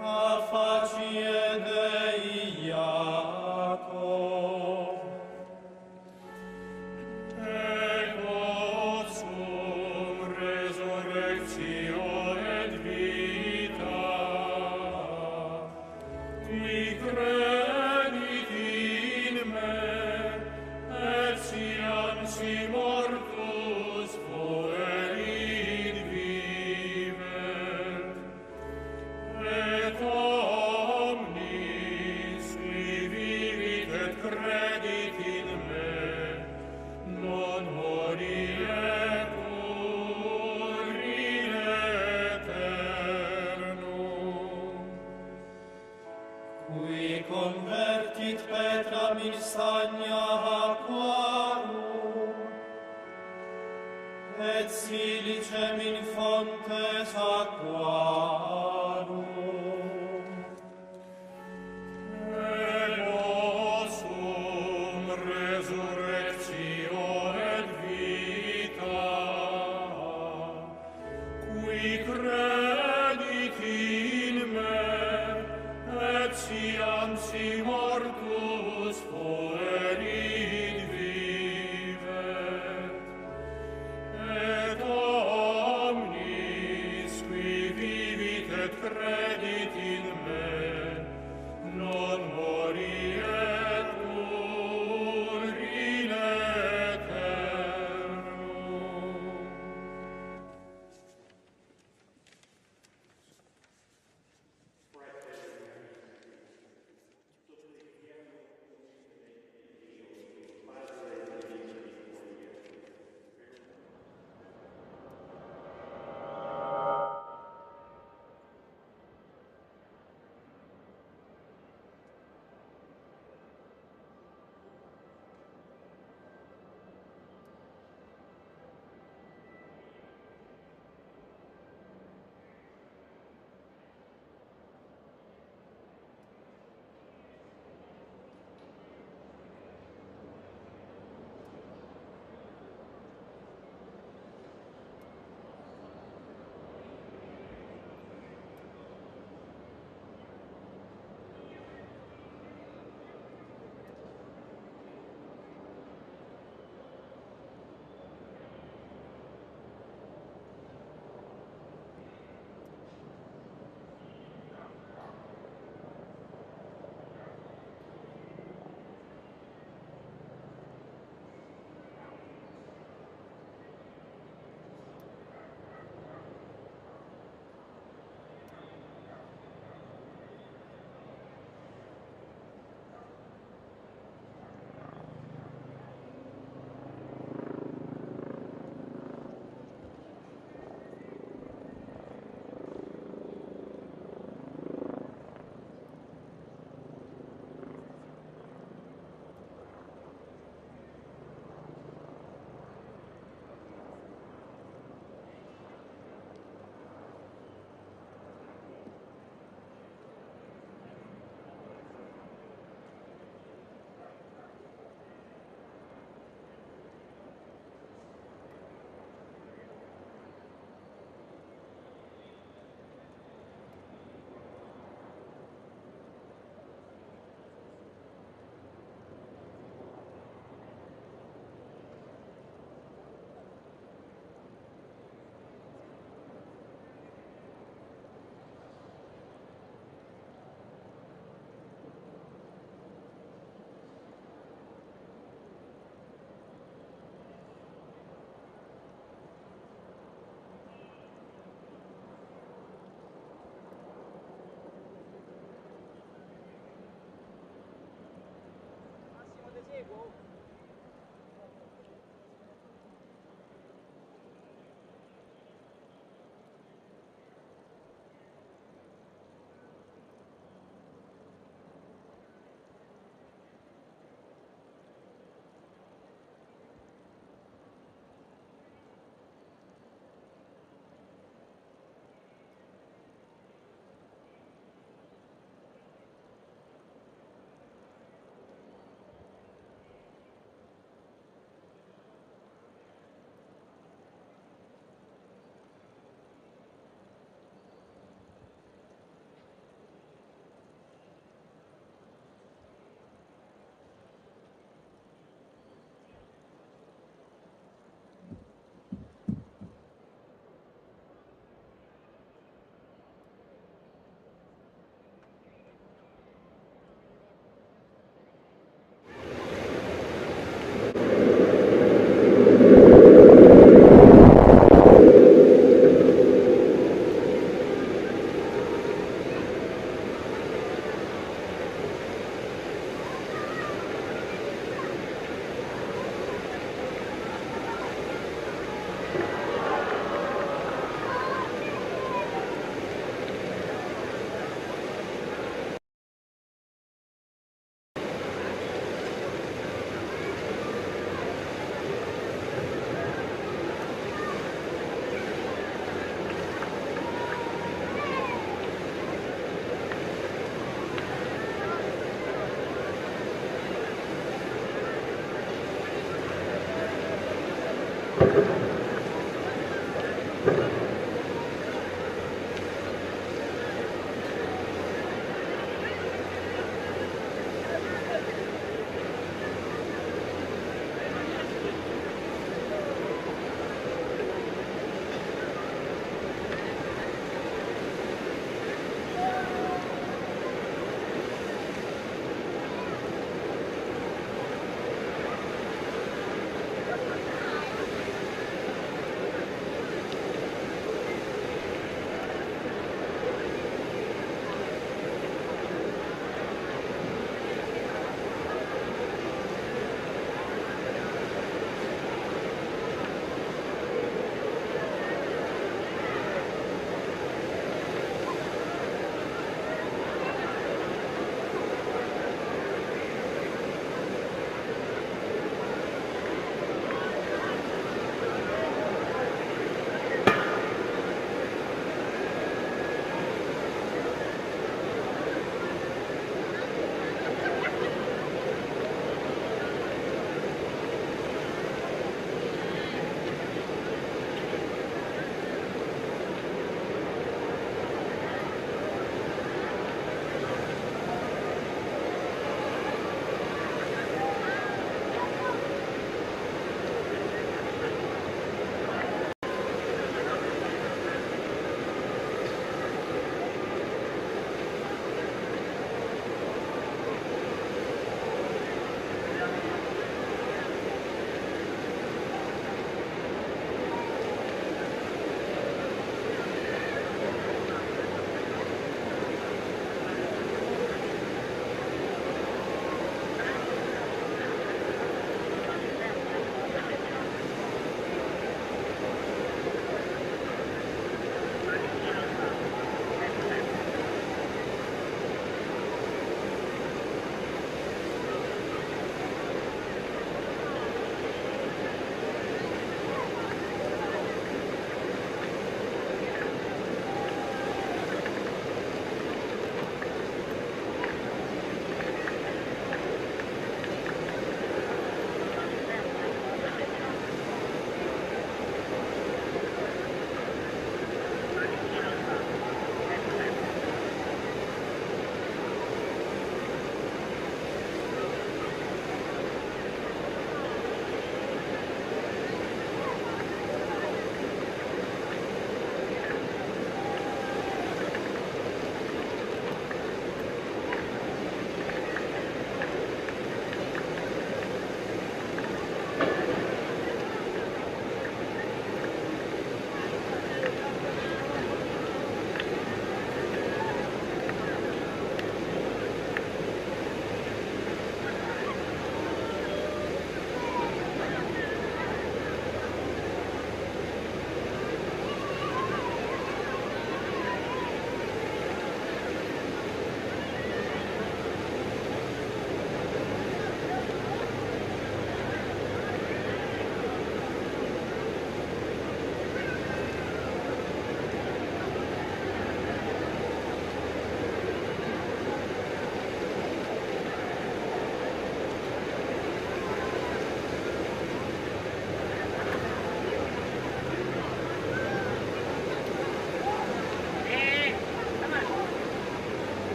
a facie Dei Iacob. Ego sum resurrectio et vita, qui credit in me, et siam si mortus poerit vivet, et omnis qui vivit et credit in me, non morietur in aeternum. Qui convertit Petram in stagna aquarum, et silicem in fontes aquarum. Ego sum resurrectio et vita, qui credit in me, et siam si mortus poerit vivet, et omnis qui vivit et credit in me, non morietur in aeternum.